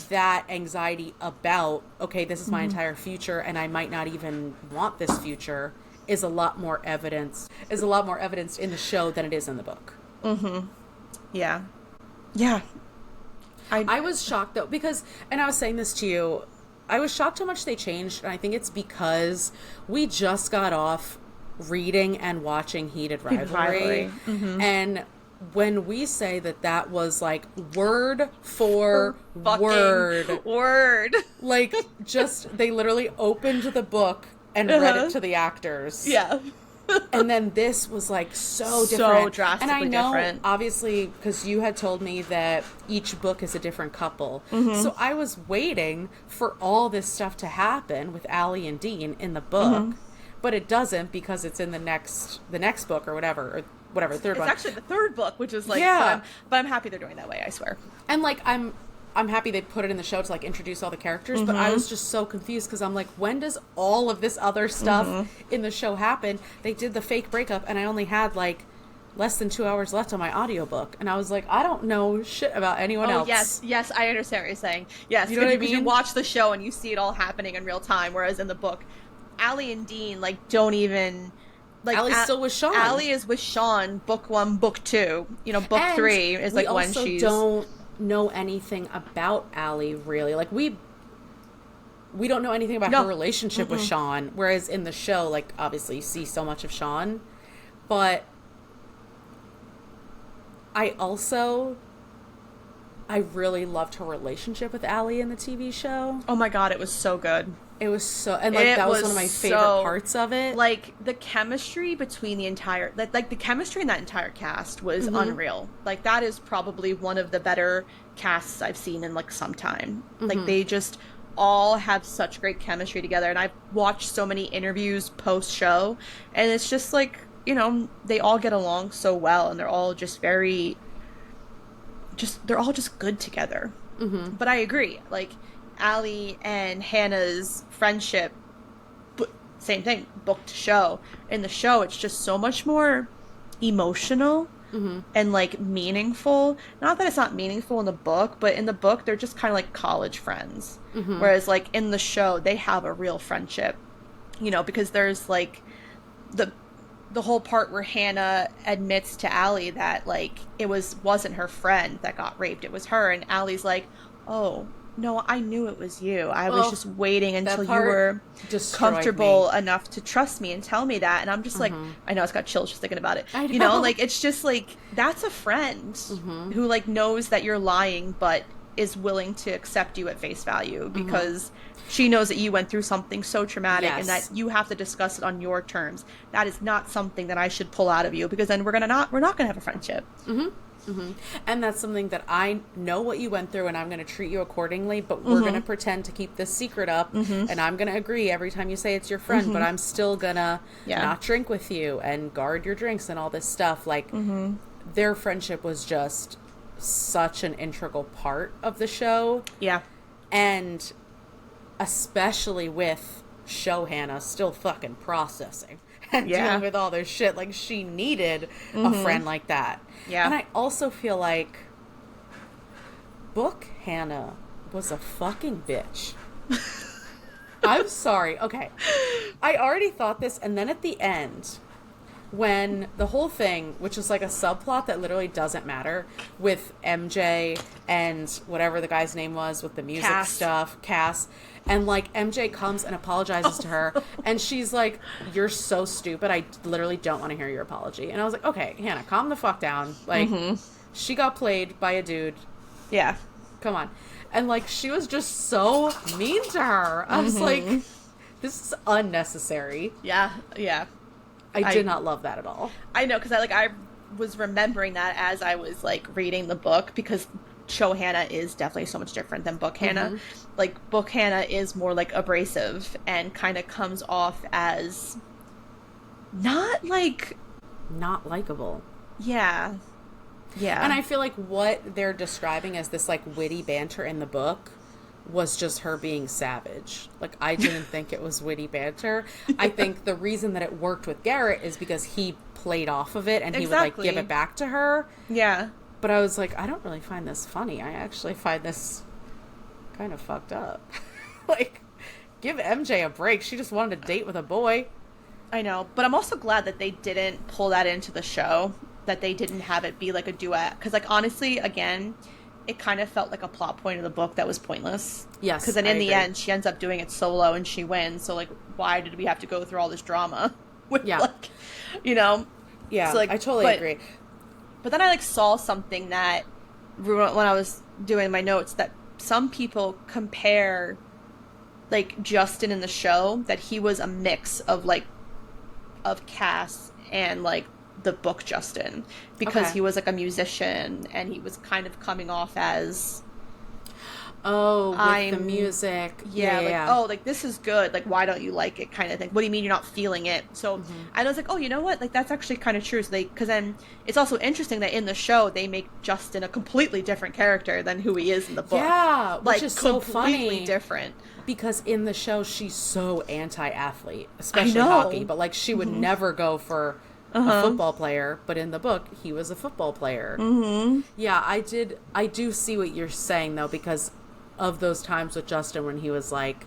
that anxiety about, okay, this is my entire future, and I might not even want this future, is a lot more evidenced in the show than it is in the book. Yeah. Yeah. I was shocked, though, because, and I was saying this to you, I was shocked how much they changed, and I think it's because we just got off reading and watching Heated Rivalry. And when we say that was, like, word for word. Like, just, they literally opened the book and read it to the actors. Yeah. And then this was, like, so different. So drastically different. And I know, different. obviously, because you had told me that each book is a different couple. So I was waiting for all this stuff to happen with Allie and Dean in the book. But it doesn't, because it's in the next book or whatever whatever, third one. It's actually the third book, which is like, yeah. But I'm happy they're doing that way, I swear. And like, I'm happy they put it in the show to like introduce all the characters, but I was just so confused because I'm like, when does all of this other stuff in the show happen? They did the fake breakup and I only had like less than 2 hours left on my audiobook. And I was like, I don't know shit about anyone else. Yes, I understand what you're saying. Yes, you know what I mean? You watch the show and you see it all happening in real time, whereas in the book, Allie and Dean, like, don't even... Like, Allie's still with Sean. Allie is with Sean, book 1, book 2. You know, book 3 is like when she's... We also don't know anything about Allie, really. Like, we don't know anything about her relationship with Sean, whereas in the show, like, obviously you see so much of Sean, but I really loved her relationship with Allie in the TV show. Oh my god, it was so good. It was so, and like that was one of my favorite parts of it. Like the chemistry between the entire, like the chemistry in that entire cast was unreal. Like that is probably one of the better casts I've seen in like some time. Like they just all have such great chemistry together. And I've watched so many interviews post show, and it's just like, you know, they all get along so well, and they're all just they're all just good together. But I agree, like Allie and Hannah's friendship, same thing, book to show. In the show, it's just so much more emotional and like meaningful. Not that it's not meaningful in the book, but in the book they're just kind of like college friends, whereas like in the show they have a real friendship, you know, because there's like the whole part where Hannah admits to Allie that like it wasn't her friend that got raped, it was her, and Allie's like, oh no, I knew it was you. I was just waiting until you were comfortable enough to trust me and tell me that. And I'm just like, I know, it's got chills just thinking about it. You know, like, it's just like, that's a friend who like knows that you're lying, but is willing to accept you at face value because she knows that you went through something so traumatic and that you have to discuss it on your terms. That is not something that I should pull out of you, because then we're not gonna have a friendship. And that's something that I know what you went through, and I'm going to treat you accordingly, but we're going to pretend to keep this secret up, and I'm going to agree every time you say it's your friend, but I'm still going to not drink with you and guard your drinks and all this stuff. Like, their friendship was just such an integral part of the show. Yeah. And especially with show Hannah still fucking processing and dealing with all this shit. Like, she needed a friend like that. Yeah. And I also feel like book Hannah was a fucking bitch. I'm sorry. Okay. I already thought this, and then at the end, when the whole thing, which is like a subplot that literally doesn't matter, with MJ and whatever the guy's name was with the music stuff, Cass, and like MJ comes and apologizes to her, and she's like, "You're so stupid. I literally don't want to hear your apology." And I was like, "Okay, Hannah, calm the fuck down. Like, she got played by a dude. Yeah, come on." And like, she was just so mean to her. I was like, "This is unnecessary." Yeah, yeah. I did not love that at all. I know, because I was remembering that as I was like reading the book, because show Hannah is definitely so much different than book Hannah. Like, book Hannah is more like abrasive and kind of comes off as not likable. Yeah. Yeah. And I feel like what they're describing as this like witty banter in the book was just her being savage. Like, I didn't think it was witty banter. I think the reason that it worked with Garrett is because he played off of it and he would like give it back to her. Yeah. But I was like, I don't really find this funny. I actually find this kind of fucked up. Like, give MJ a break. She just wanted to date with a boy. I know. But I'm also glad that they didn't pull that into the show, that they didn't have it be like a duet. Because, like, honestly, again, it kind of felt like a plot point of the book that was pointless. Yes, because then in the end, she ends up doing it solo and she wins. So, like, why did we have to go through all this drama? With, like, you know? Yeah, so, like, I totally agree. But then I, like, saw something that, when I was doing my notes, that some people compare, like, Justin in the show, that he was a mix of, like, of Cass and, like, the book Justin, because he was like a musician and he was kind of coming off as Oh, with the music. Yeah. Oh, like, this is good. Like, why don't you like it, kind of thing. What do you mean you're not feeling it? So I was like, oh, you know what? Like, that's actually kind of true. So because then it's also interesting that in the show they make Justin a completely different character than who he is in the book. Yeah, like, which is so funny. Completely different. Because in the show she's so anti-athlete, especially hockey. But like, she would never go for a football player. But in the book, he was a football player. Yeah, I do see what you're saying though, because of those times with Justin when he was like,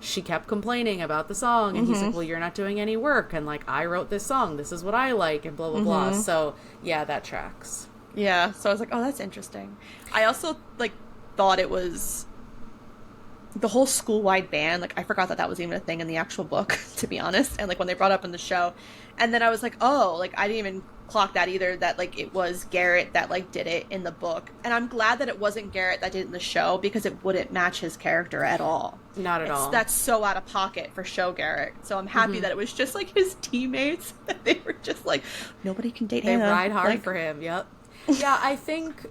she kept complaining about the song and he's like, well, you're not doing any work, and like, I wrote this song, this is what I like, and blah blah blah. So yeah, that tracks. Yeah, so I was like, oh, that's interesting. I also like thought it was the whole school-wide ban, like, I forgot that was even a thing in the actual book, to be honest, and like when they brought it up in the show, and then I was like, oh, like, I didn't even clock that either, that like it was Garrett that like did it in the book. And I'm glad that it wasn't Garrett that did it in the show, because it wouldn't match his character at all. Not at all. That's so out of pocket for show Garrett. So I'm happy that it was just like his teammates. They were just like, nobody can date Hannah. They ride hard for him. Yep. Yeah, I think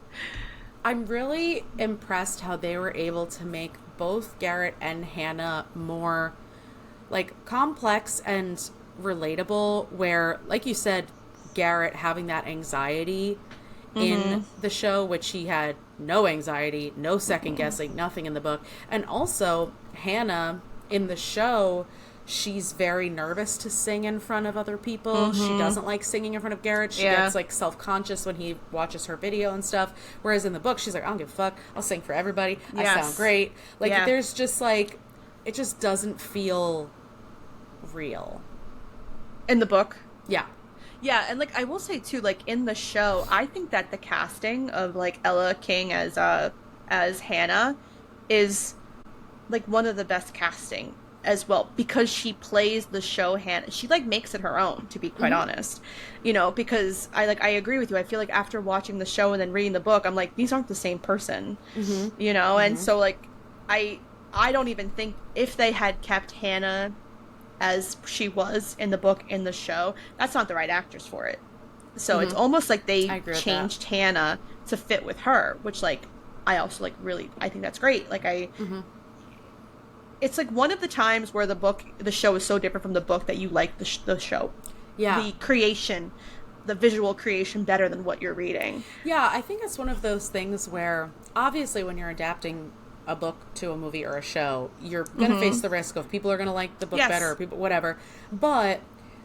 I'm really impressed how they were able to make both Garrett and Hannah more like complex and relatable, where, like you said, Garrett having that anxiety in the show, which he had no anxiety, no second guessing, nothing in the book. And also Hannah in the show, she's very nervous to sing in front of other people. She doesn't like singing in front of Garrett. She gets like self-conscious when he watches her video and stuff. Whereas in the book, she's like, I don't give a fuck. I'll sing for everybody. I sound great. Like, there's just like, it just doesn't feel real. In the book? Yeah. Yeah, and like, I will say too, like, in the show, I think that the casting of like Elle King as Hannah is like one of the best casting as well, because she plays the show Hannah. She like makes it her own, to be quite honest. You know, because I agree with you. I feel like after watching the show and then reading the book, I'm like, these aren't the same person. You know, and so like I don't even think, if they had kept Hannah as she was in the book in the show, that's not the right actress for it. So it's almost like they changed Hannah to fit with her, which like I also like, really, I think that's great. Like it's like one of the times where the show is so different from the book that you like the show. Yeah. The creation, the visual creation better than what you're reading. Yeah, I think it's one of those things where obviously when you're adapting a book to a movie or a show, you're going to face the risk of people are going to like the book better, or people, whatever. But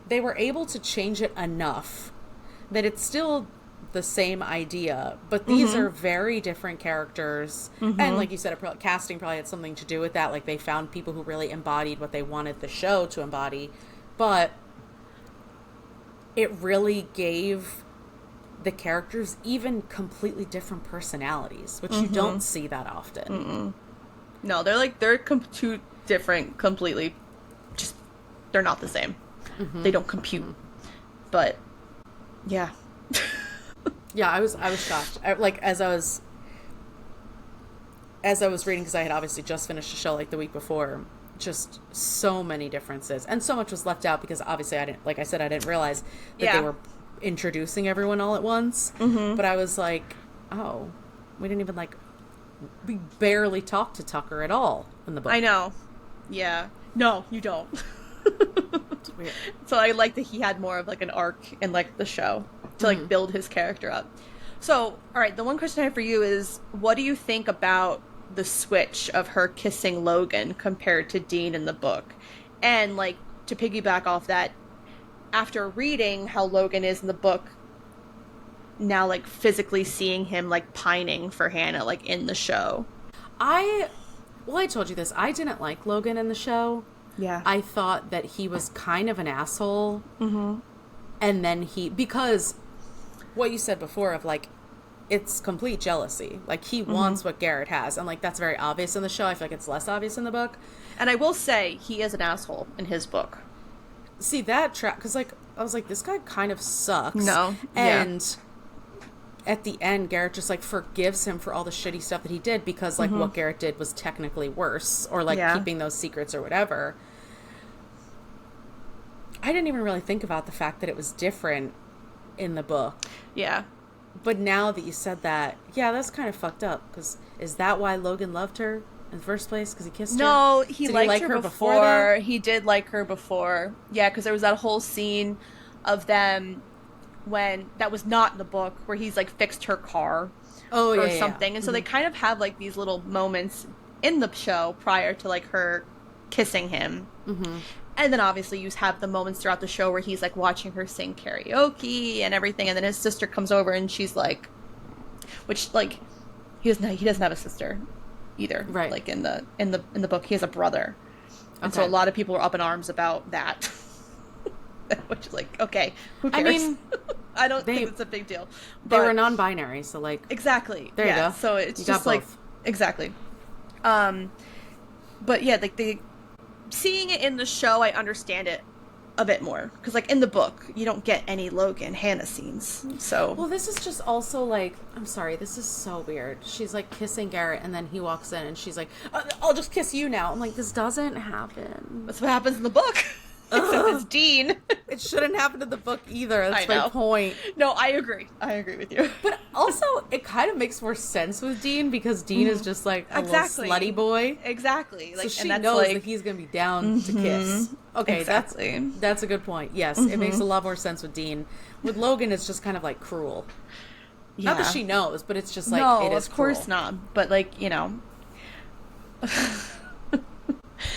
they were able to change it enough that it's still the same idea, but these are very different characters. And like you said, casting probably had something to do with that. Like, they found people who really embodied what they wanted the show to embody, but it really gave the characters even completely different personalities, which you don't see that often. No, they're two different, completely, just, they're not the same. They don't compute. But yeah. Yeah, I was shocked. As I was reading, because I had obviously just finished the show like the week before, just so many differences, and so much was left out because obviously I didn't realize that they were introducing everyone all at once. But I was like, oh, we barely talked to Tucker at all in the book. I know. Yeah. No, you don't. It's weird. So I like that he had more of like an arc in like the show to like build his character up. So, all right, the one question I have for you is, what do you think about the switch of her kissing Logan compared to Dean in the book? And like, to piggyback off that, after reading how Logan is in the book, now like physically seeing him like pining for Hannah like in the show. I told you this. I didn't like Logan in the show. Yeah. I thought that he was kind of an asshole. And then because what you said before of like, it's complete jealousy. Like, he wants what Garrett has, and like, that's very obvious in the show. I feel like it's less obvious in the book. And I will say, he is an asshole in his book. See, that because like, I was like, this guy kind of sucks. No. And at the end, Garrett just like forgives him for all the shitty stuff that he did, because like what Garrett did was technically worse, or like keeping those secrets or whatever. I didn't even really think about the fact that it was different in the book. Yeah. But now that you said that, yeah, that's kind of fucked up. Because is that why Logan loved her in the first place? Because he kissed her? No, he Did liked like her before before. that? He did like her before. Yeah, because there was that whole scene of them when that was not in the book where he's like fixed her car Oh, yeah, or yeah, yeah. something. And so they kind of have like these little moments in the show prior to like her kissing him. Mm-hmm. And then obviously you have the moments throughout the show where he's like watching her sing karaoke and everything, and then his sister comes over and she's like, which like he doesn't have a sister either. Right. Like in the book, he has a brother, and so Okay. a lot of people are up in arms about that. Which is like, okay, who I cares? mean, I don't think it's a big deal. They But were non-binary, so like... exactly. There you go. So it's You just got like both. exactly. But yeah, like seeing it in the show, I understand it a bit more because like in the book, you don't get any Logan Hannah scenes. So Well, this is just also like... I'm sorry, this is so weird. She's like kissing Garrett, and then he walks in, and she's like, I'll just kiss you now. I'm like, this doesn't happen. that's what happens in the book. Except it's Dean. It shouldn't happen in the book either. That's I my know. point. No, I agree. I agree with you. But also, it kind of makes more sense with Dean because Dean is just like a Exactly. little slutty boy. Exactly. Like, So she and that's knows like, that he's going to be down to kiss. Okay, Exactly. that's a good point. Yes, it makes a lot more sense with Dean. With Logan, it's just kind of like cruel. Not that she knows, but it's just like, no, it is of course cruel. not. But like, you know,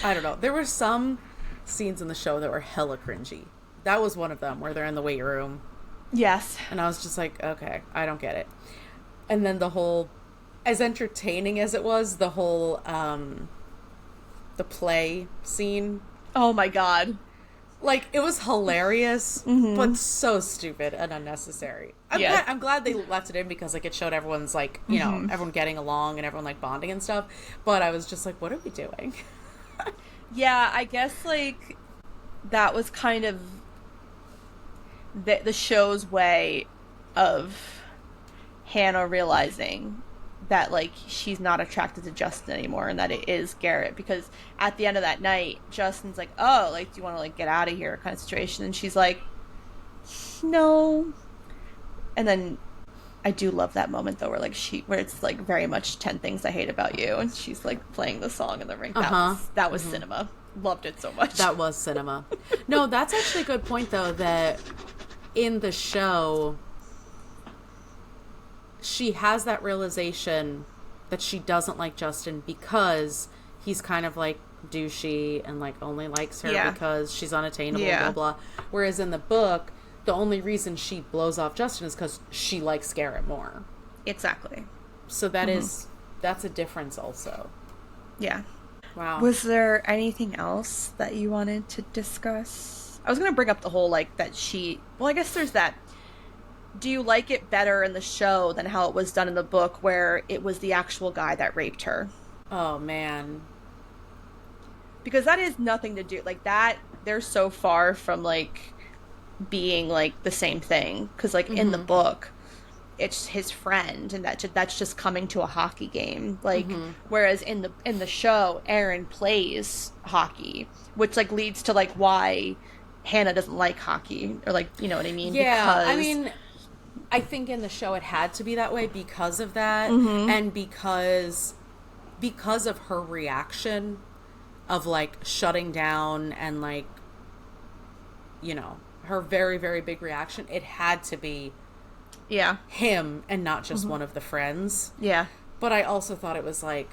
I don't know. There were some scenes in the show that were hella cringy. That was one of them where they're in the weight room. yes, And I was just like, okay, I don't get it. And then the whole, as entertaining as it was, the whole, the play scene, oh my god, like, it was hilarious, but so stupid and unnecessary. I'm glad they left it in because, like, it showed everyone's, like, you know, everyone getting along and everyone, like, bonding and stuff. But I was just like, what are we doing? yeah. I guess like that was kind of the show's way of Hannah realizing that like she's not attracted to Justin anymore and that it is Garrett, because at the end of that night Justin's like, oh, like, do you want to like get out of here kind of situation, and she's like, no. And then I do love that moment though where like where it's like very much 10 Things I Hate About You and she's like playing the song in the ring. That was cinema. Loved it so much. That was cinema. No, that's actually a good point, though, that in the show, she has that realization that she doesn't like Justin because he's kind of like douchey and like only likes her because she's unattainable, blah, blah. Whereas in the book, the only reason she blows off Justin is because she likes Garrett more. Exactly. So that's a difference also. Yeah. Wow. Was there anything else that you wanted to discuss? I was going to bring up the whole, like, that well, I guess there's that. Do you like it better in the show than how it was done in the book where it was the actual guy that raped her? Oh, man. Because that is nothing to do, like, that, they're so far from, like, being, like, the same thing. Because, like, in the book, it's his friend, and that's just coming to a hockey game. Like, whereas in the show, Aaron plays hockey, which like leads to like why Hannah doesn't like hockey, or like, you know what I mean? Yeah, because... I mean, I think in the show it had to be that way because of that, and because of her reaction of like shutting down and like, you know, her very, very big reaction. It had to be him and not just one of the friends. Yeah. But I also thought it was like,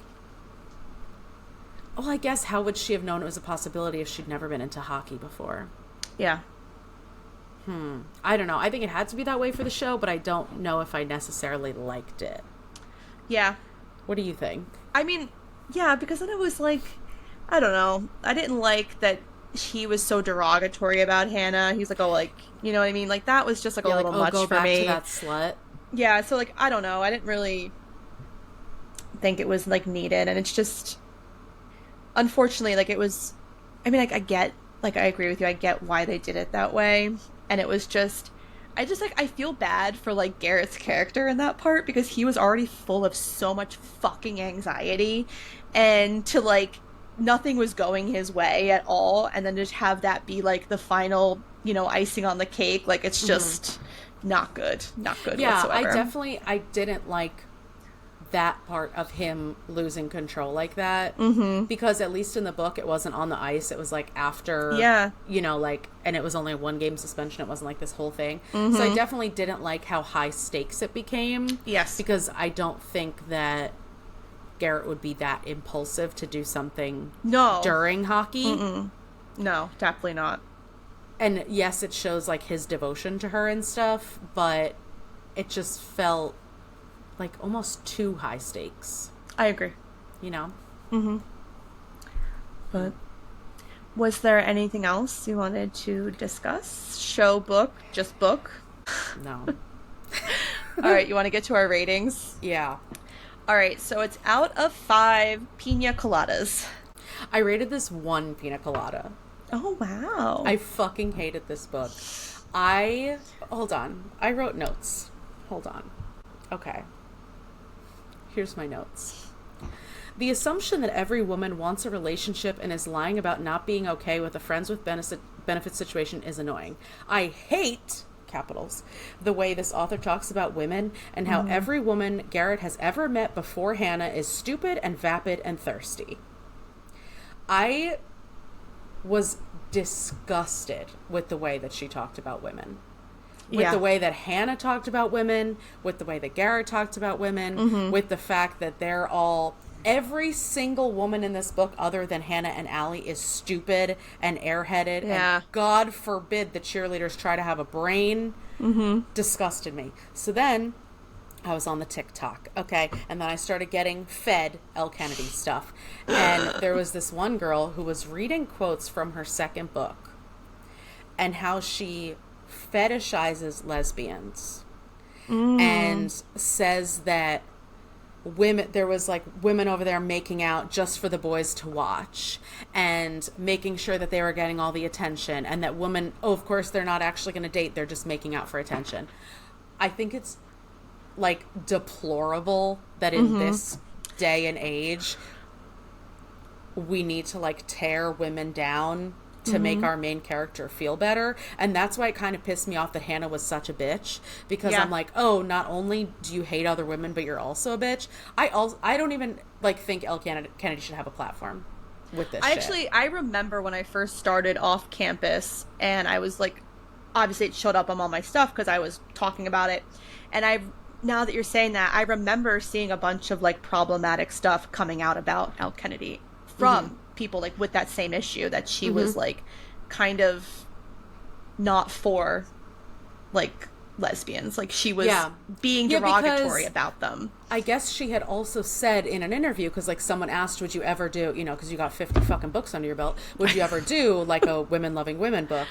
oh, I guess how would she have known it was a possibility if she'd never been into hockey before? Yeah. I don't know. I think it had to be that way for the show, but I don't know if I necessarily liked it. Yeah. What do you think? I mean, yeah, because then it was like, I don't know. I didn't like that he was so derogatory about Hannah. He's like, oh, like, you know what I mean? Like, that was just like a little much go for back me. to that slut. Yeah, so like, I don't know. I didn't really think it was like needed, and it's just, unfortunately, like, it was, I mean, like, I get, like, I agree with you. I get why they did it that way, and it was just, I feel bad for like Garrett's character in that part because he was already full of so much fucking anxiety, and to like, nothing was going his way at all, and then just have that be like the final, you know, icing on the cake. Like, it's just not good. Not good Yeah, whatsoever. I didn't like that part of him losing control like that. Because at least in the book, it wasn't on the ice. It was like after, Yeah. like, and it was only a 1-game suspension. It wasn't like this whole thing. So I definitely didn't like how high stakes it became. Yes. Because I don't think that Garrett would be that impulsive to do something during hockey. No, definitely not. And yes, it shows like his devotion to her and stuff, but it just felt like almost too high stakes, I agree. you know? But was there anything else you wanted to discuss? Show, book, just book? No. All right, you want to get to our ratings? Yeah. All right, so it's out of 5 pina coladas. I rated this 1 pina colada. Oh, wow. I fucking hated this book. Hold on. I wrote notes. Hold on. Okay. Here's my notes. The assumption that every woman wants a relationship and is lying about not being okay with a friends with benefit situation is annoying. I hate, capitals, the way this author talks about women and how every woman Garrett has ever met before Hannah is stupid and vapid and thirsty. I was disgusted with the way that she talked about women. With the way that Hannah talked about women, with the way that Garrett talked about women, with the fact that every single woman in this book other than Hannah and Allie is stupid and airheaded. Yeah. And God forbid the cheerleaders try to have a brain. Disgusted me. So then I was on the TikTok, okay? And then I started getting fed Elle Kennedy stuff. And there was this one girl who was reading quotes from her second book and how she fetishizes lesbians and says that there was like women over there making out just for the boys to watch and making sure that they were getting all the attention, and that women, of course they're not actually going to date, they're just making out for attention. I think it's like deplorable that in this day and age we need to like tear women down to make our main character feel better. And that's why it kind of pissed me off that Hannah was such a bitch, because I'm like, oh, not only do you hate other women, but you're also a bitch. I don't even like think Elle Kennedy should have a platform with this shit. I remember when I first started off campus, and I was like, obviously it showed up on all my stuff because I was talking about it. And now that you're saying that, I remember seeing a bunch of like problematic stuff coming out about Elle Kennedy from people like with that same issue, that she was like kind of not for like lesbians, like she was being derogatory about them. I guess she had also said in an interview, because like someone asked, would you ever do, because you got 50 fucking books under your belt, would you ever do like a women loving women book,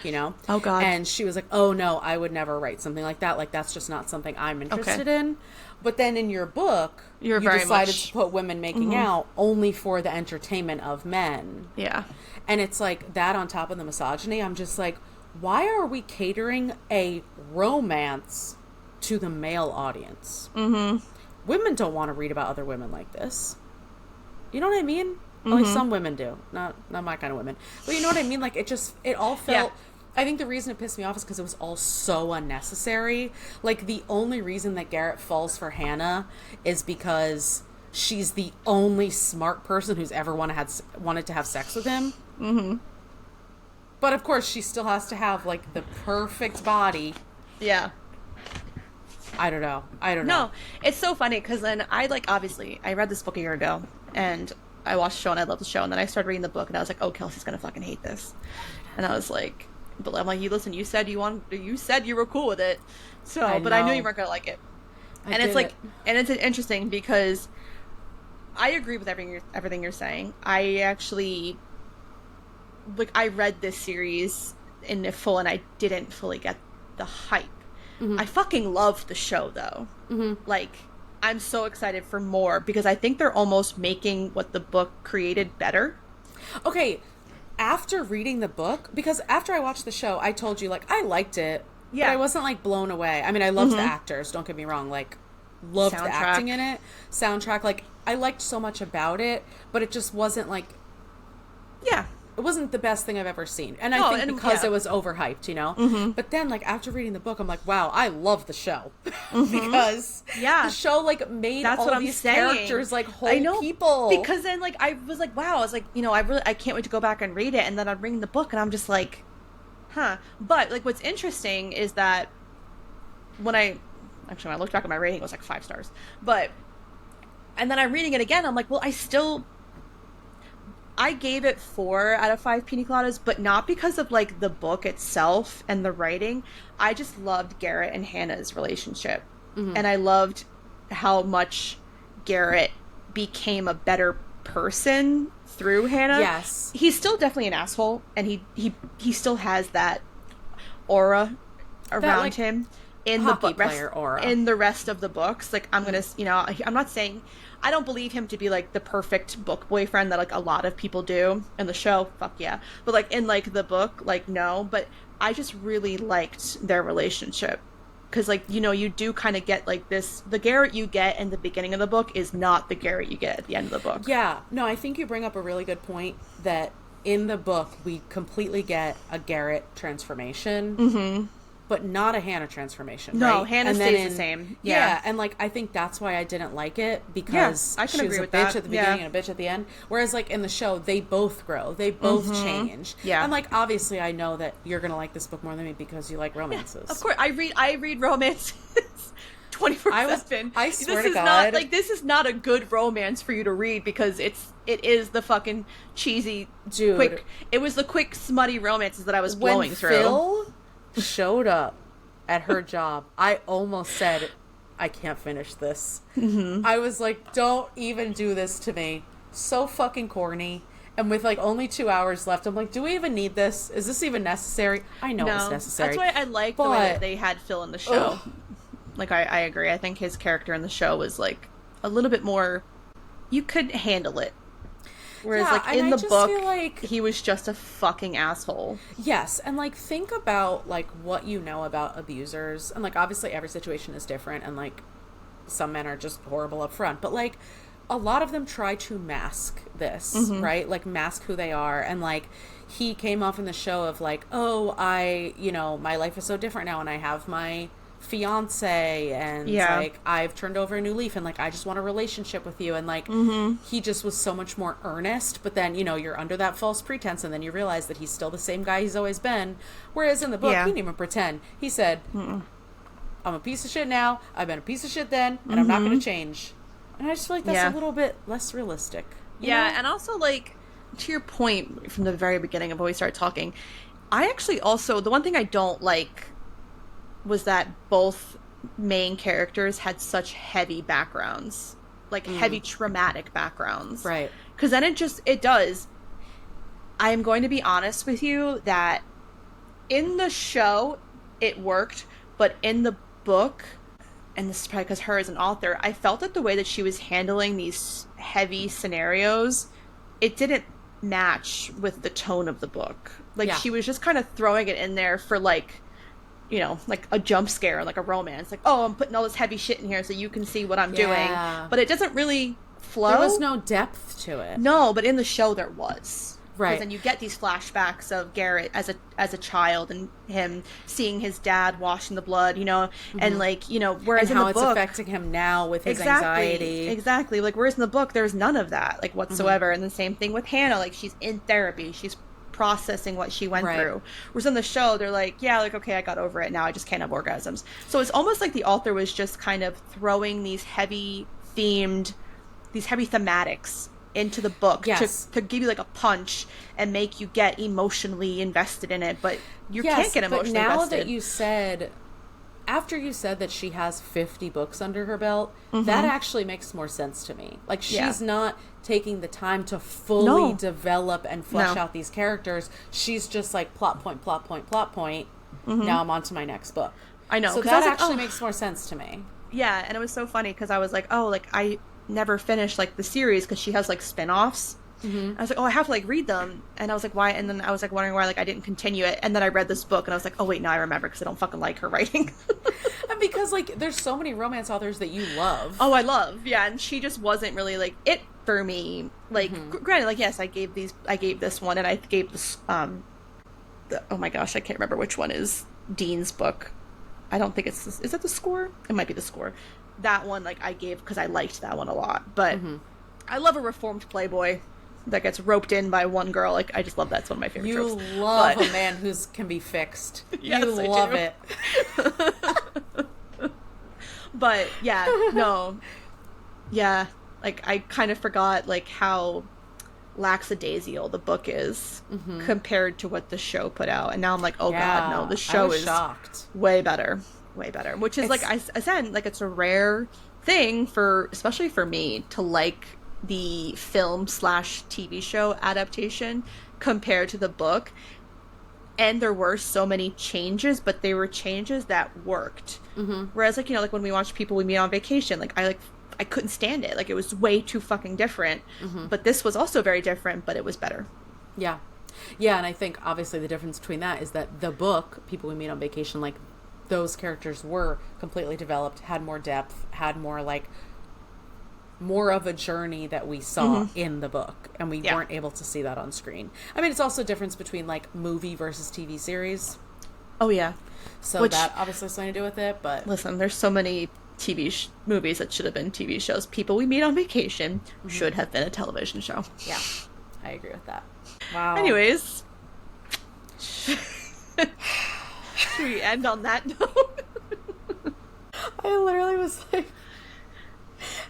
Oh god. And she was like, oh no, I would never write something like that, like that's just not something I'm interested in. But then in your book, you decided to put women making out only for the entertainment of men. Yeah. And it's like that on top of the misogyny. I'm just like, why are we catering a romance to the male audience? Women don't want to read about other women like this. You know what I mean? Like some women do. Not my kind of women. But you know what I mean? Like it all felt... Yeah. I think the reason it pissed me off is because it was all so unnecessary. Like, the only reason that Garrett falls for Hannah is because she's the only smart person who's ever wanted to have sex with him. But, of course, she still has to have, like, the perfect body. Yeah. I don't know. No, it's so funny, because then obviously, I read this book a year ago, and I watched the show, and I loved the show, and then I started reading the book, and I was like, oh, Kelsey's gonna fucking hate this. And I was like... But I'm like, you said you were cool with it. So, but I knew you weren't going to like it. And it's interesting because I agree with everything you're saying. I actually, I read this series in full and I didn't fully get the hype. I fucking loved the show though. Like, I'm so excited for more because I think they're almost making what the book created better. Okay. After reading the book, because after I watched the show, I told you, like, I liked it, but I wasn't, like, blown away. I mean, I loved the actors, don't get me wrong, like, loved the acting in it. Soundtrack, like, I liked so much about it, but it just wasn't, like... Yeah. it wasn't the best thing I've ever seen. And No, I think because it was overhyped, you know? Mm-hmm. But then, like, after reading the book, I'm like, wow, I love the show. Because Yeah. the show, like, made That's all what I'm these saying. characters, like, whole people. Because then, like, I was like, wow, I was like, you know, I can't wait to go back and read it. And then I'm reading the book and I'm just like, huh. But, like, what's interesting is that when I looked back at my rating, it was like 5 stars. And then I'm reading it again, I'm like, well, I gave it 4 out of 5 pina coladas, but not because of, like, the book itself and the writing. I just loved Garrett and Hannah's relationship. Mm-hmm. And I loved how much Garrett became a better person through Hannah. Yes. He's still definitely an asshole, and he still has that aura around him in the book, in the rest of the books. Like, I'm gonna, you know, I'm not saying, I don't believe him to be, like, the perfect book boyfriend that, like, a lot of people do in the show. Fuck yeah. But, like, in, like, the book, like, no. But I just really liked their relationship. Because, like, you know, you do kind of get, like, this... The Garrett you get in the beginning of the book is not the Garrett you get at the end of the book. Yeah. No, I think you bring up a really good point that in the book, we completely get a Garrett transformation. Mm-hmm. But not a Hannah transformation, no, right? Hannah stays the same. Yeah, and, like, I think that's why I didn't like it, because I can she agree was with a bitch that. at the beginning and a bitch at the end. Whereas, like, in the show, they both grow. They both change. Yeah. And, like, obviously I know that you're going to like this book more than me because you like romances. Yeah, of course. I read romances 24/7. I swear to God. This is not a good romance for you to read, because it is the fucking cheesy, quick... It was the quick, smutty romances that I was blowing through. When Phil showed up at her job, I almost said, I can't finish this. Mm-hmm. I was like, don't even do this to me. So fucking corny. And with, like, only 2 hours left, I'm like, do we even need this? Is this even necessary? I know it's necessary. That's why I like the way that they had Phil in the show. Like, I agree. I think his character in the show was, like, a little bit more... You could handle it. Whereas, like, in the book, like, he was just a fucking asshole. Yes, and, like, think about, like, what you know about abusers. And, like, obviously every situation is different, and, like, some men are just horrible up front. But, like, a lot of them try to mask this, right? Like, mask who they are. And, like, he came off in the show of, like, oh, you know, my life is so different now, and I have my fiance, and like, I've turned over a new leaf, and, like, I just want a relationship with you, and, like, he just was so much more earnest. But then, you know, you're under that false pretense, and then you realize that he's still the same guy he's always been. Whereas in the book, he didn't even pretend. He said, I'm a piece of shit now, I've been a piece of shit then, and I'm not going to change. And I just feel like that's a little bit less realistic. You know? And also, like, to your point from the very beginning of when we started talking, I actually also, the one thing I don't like was that both main characters had such heavy backgrounds, like heavy traumatic backgrounds. Right. Because then it does. I am going to be honest with you that in the show, it worked, but in the book, and this is probably because her as an author, I felt that the way that she was handling these heavy scenarios, it didn't match with the tone of the book. Like, she was just kind of throwing it in there for, like, you know, like a jump scare, like a romance. Like, oh, I'm putting all this heavy shit in here so you can see what I'm doing. But it doesn't really flow. There was no depth to it. No, but in the show there was. Right. Because then you get these flashbacks of Garrett as a child, and him seeing his dad washing the blood, you know, and, like, you know, whereas and in how the book, it's affecting him now with his anxiety. Exactly. Like, whereas in the book, there's none of that, like, whatsoever. And the same thing with Hannah. Like, she's in therapy. She's processing what she went through. Whereas in the show, they're like, yeah, like, okay, I got over it now. I just can't have orgasms. So it's almost like the author was just kind of throwing these heavy thematics into the book to give you, like, a punch and make you get emotionally invested in it, but you can't get emotionally invested. But now that you said, after you said that she has 50 books under her belt, that actually makes more sense to me. Like, she's not taking the time to fully develop and flesh out these characters. She's just like, plot point, plot point, plot point. Now I'm on to my next book. I know. So that actually makes more sense to me. Yeah, and it was so funny because I was like, oh, like, I never finished, like, the series because she has, like, spin-offs. I was like, oh, I have to, like, read them. And I was like, why? And then I was, like, wondering why, like, I didn't continue it. And then I read this book, and I was like, oh, wait, now I remember, because I don't fucking like her writing. And because, like, there's so many romance authors that you love. Oh, I love. Yeah, and she just wasn't really, like, for me. Like, granted, like, yes, I gave this one, and I gave this, oh my gosh, I can't remember which one is Dean's book. I don't think is it The Score? It might be The Score. That one, like, I gave because I liked that one a lot. But I love a reformed playboy that gets roped in by one girl. Like, I just love that. It's one of my favorite tropes. You love a man who can be fixed. Yes, you love it. But yeah, no. Yeah, like, I kind of forgot, like, how lackadaisical the book is compared to what the show put out. And now I'm like, oh god, no, the show is shocked. Way better. Which is, like I said, like, it's a rare thing for, especially for me, to like the film / TV show adaptation compared to the book. And there were so many changes, but they were changes that worked. Whereas, like, you know, like, when we watch People We Meet on Vacation, like, I couldn't stand it. Like, it was way too fucking different. But this was also very different, but it was better. Yeah. Yeah, and I think, obviously, the difference between that is that the book, People We Meet on Vacation, like, those characters were completely developed, had more depth, had more, like, more of a journey that we saw in the book, and we weren't able to see that on screen. I mean, it's also a difference between, like, movie versus TV series. Oh, yeah. So that obviously has something to do with it, but... Listen, there's so many movies that should have been TV shows. People We Meet on Vacation should have been a television show. Yeah, I agree with that. Wow. Anyways. Should we end on that note? I literally was like,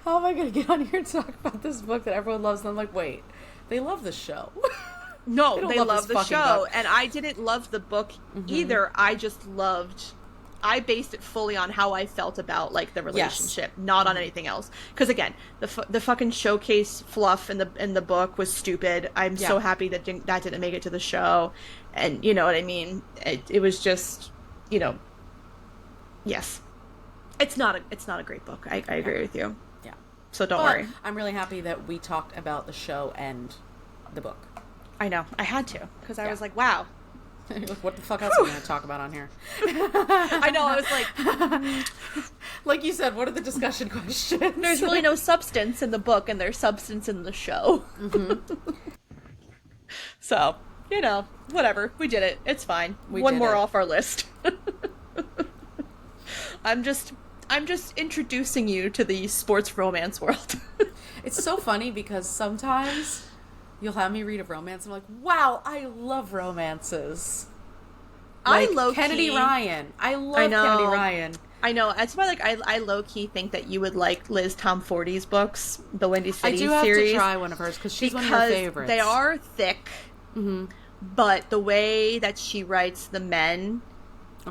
how am I going to get on here and talk about this book that everyone loves? And I'm like, wait, they love the show. No, they love the show. Book. And I didn't love the book either. I based it fully on how I felt about, like, the relationship, not on anything else. Because, again, the fucking showcase fluff in the book was stupid. I'm so happy that didn't make it to the show. And, you know what I mean? It was just, you know, yes. It's not a great book. I agree with you. Yeah. So don't worry. I'm really happy that we talked about the show and the book. I know. I had to. Because I was like, wow. What the fuck else are we going to talk about on here? I know, I was like... Like you said, what are the discussion questions? There's really no substance in the book, and there's substance in the show. So, you know, whatever. We did it. It's fine. One more off our list. I'm just introducing you to the sports romance world. It's so funny because sometimes... you'll have me read a romance, and I'm like, wow, I love romances. Like, Kennedy Ryan. I love Kennedy Ryan. I know. That's why, like, I low-key think that you would like Liz Tom Fordy's books, the Windy City series. I do have to try one of hers, because she's one of her favorites. They are thick, but the way that she writes the men,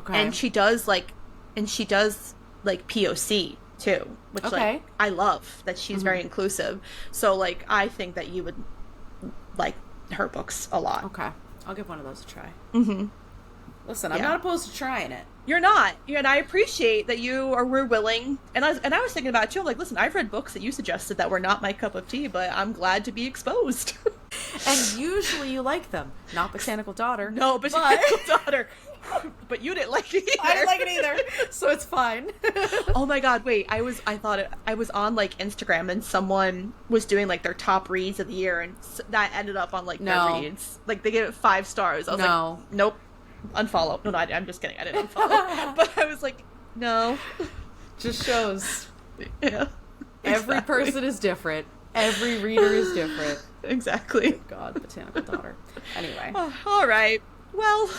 and she does, like, POC, too, which, like, I love that she's very inclusive. So, like, I think that you would like her books a lot. Okay. I'll give one of those a try. Listen, I'm not opposed to trying it. You're not. And I appreciate that were willing. And I was thinking about it too. I'm like, listen, I've read books that you suggested that were not my cup of tea, but I'm glad to be exposed. And usually you like them. Not Botanical Daughter. No, Botanical Daughter. But you didn't like it either. I didn't like it either, so it's fine. Oh my god, wait, I was on, like, Instagram, and someone was doing, like, their top reads of the year, and that ended up on, like, their reads. Like, they gave it 5 stars. I was like, nope, unfollow. No, I'm just kidding, I didn't unfollow. But I was like, no. Just shows. Yeah. Every person is different. Every reader is different. Exactly. Good God, Botanical Daughter. Anyway. All right. Well...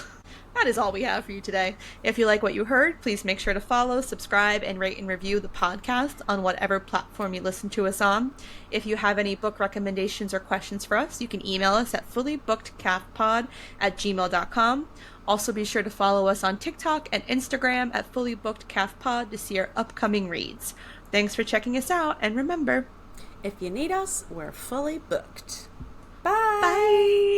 that is all we have for you today. If you like what you heard, please make sure to follow, subscribe, and rate and review the podcast on whatever platform you listen to us on. If you have any book recommendations or questions for us, you can email us at fullybookedcalfpod@gmail.com. Also, be sure to follow us on TikTok and Instagram at fullybookedcalfpod to see our upcoming reads. Thanks for checking us out, and remember, if you need us, we're fully booked. Bye! Bye!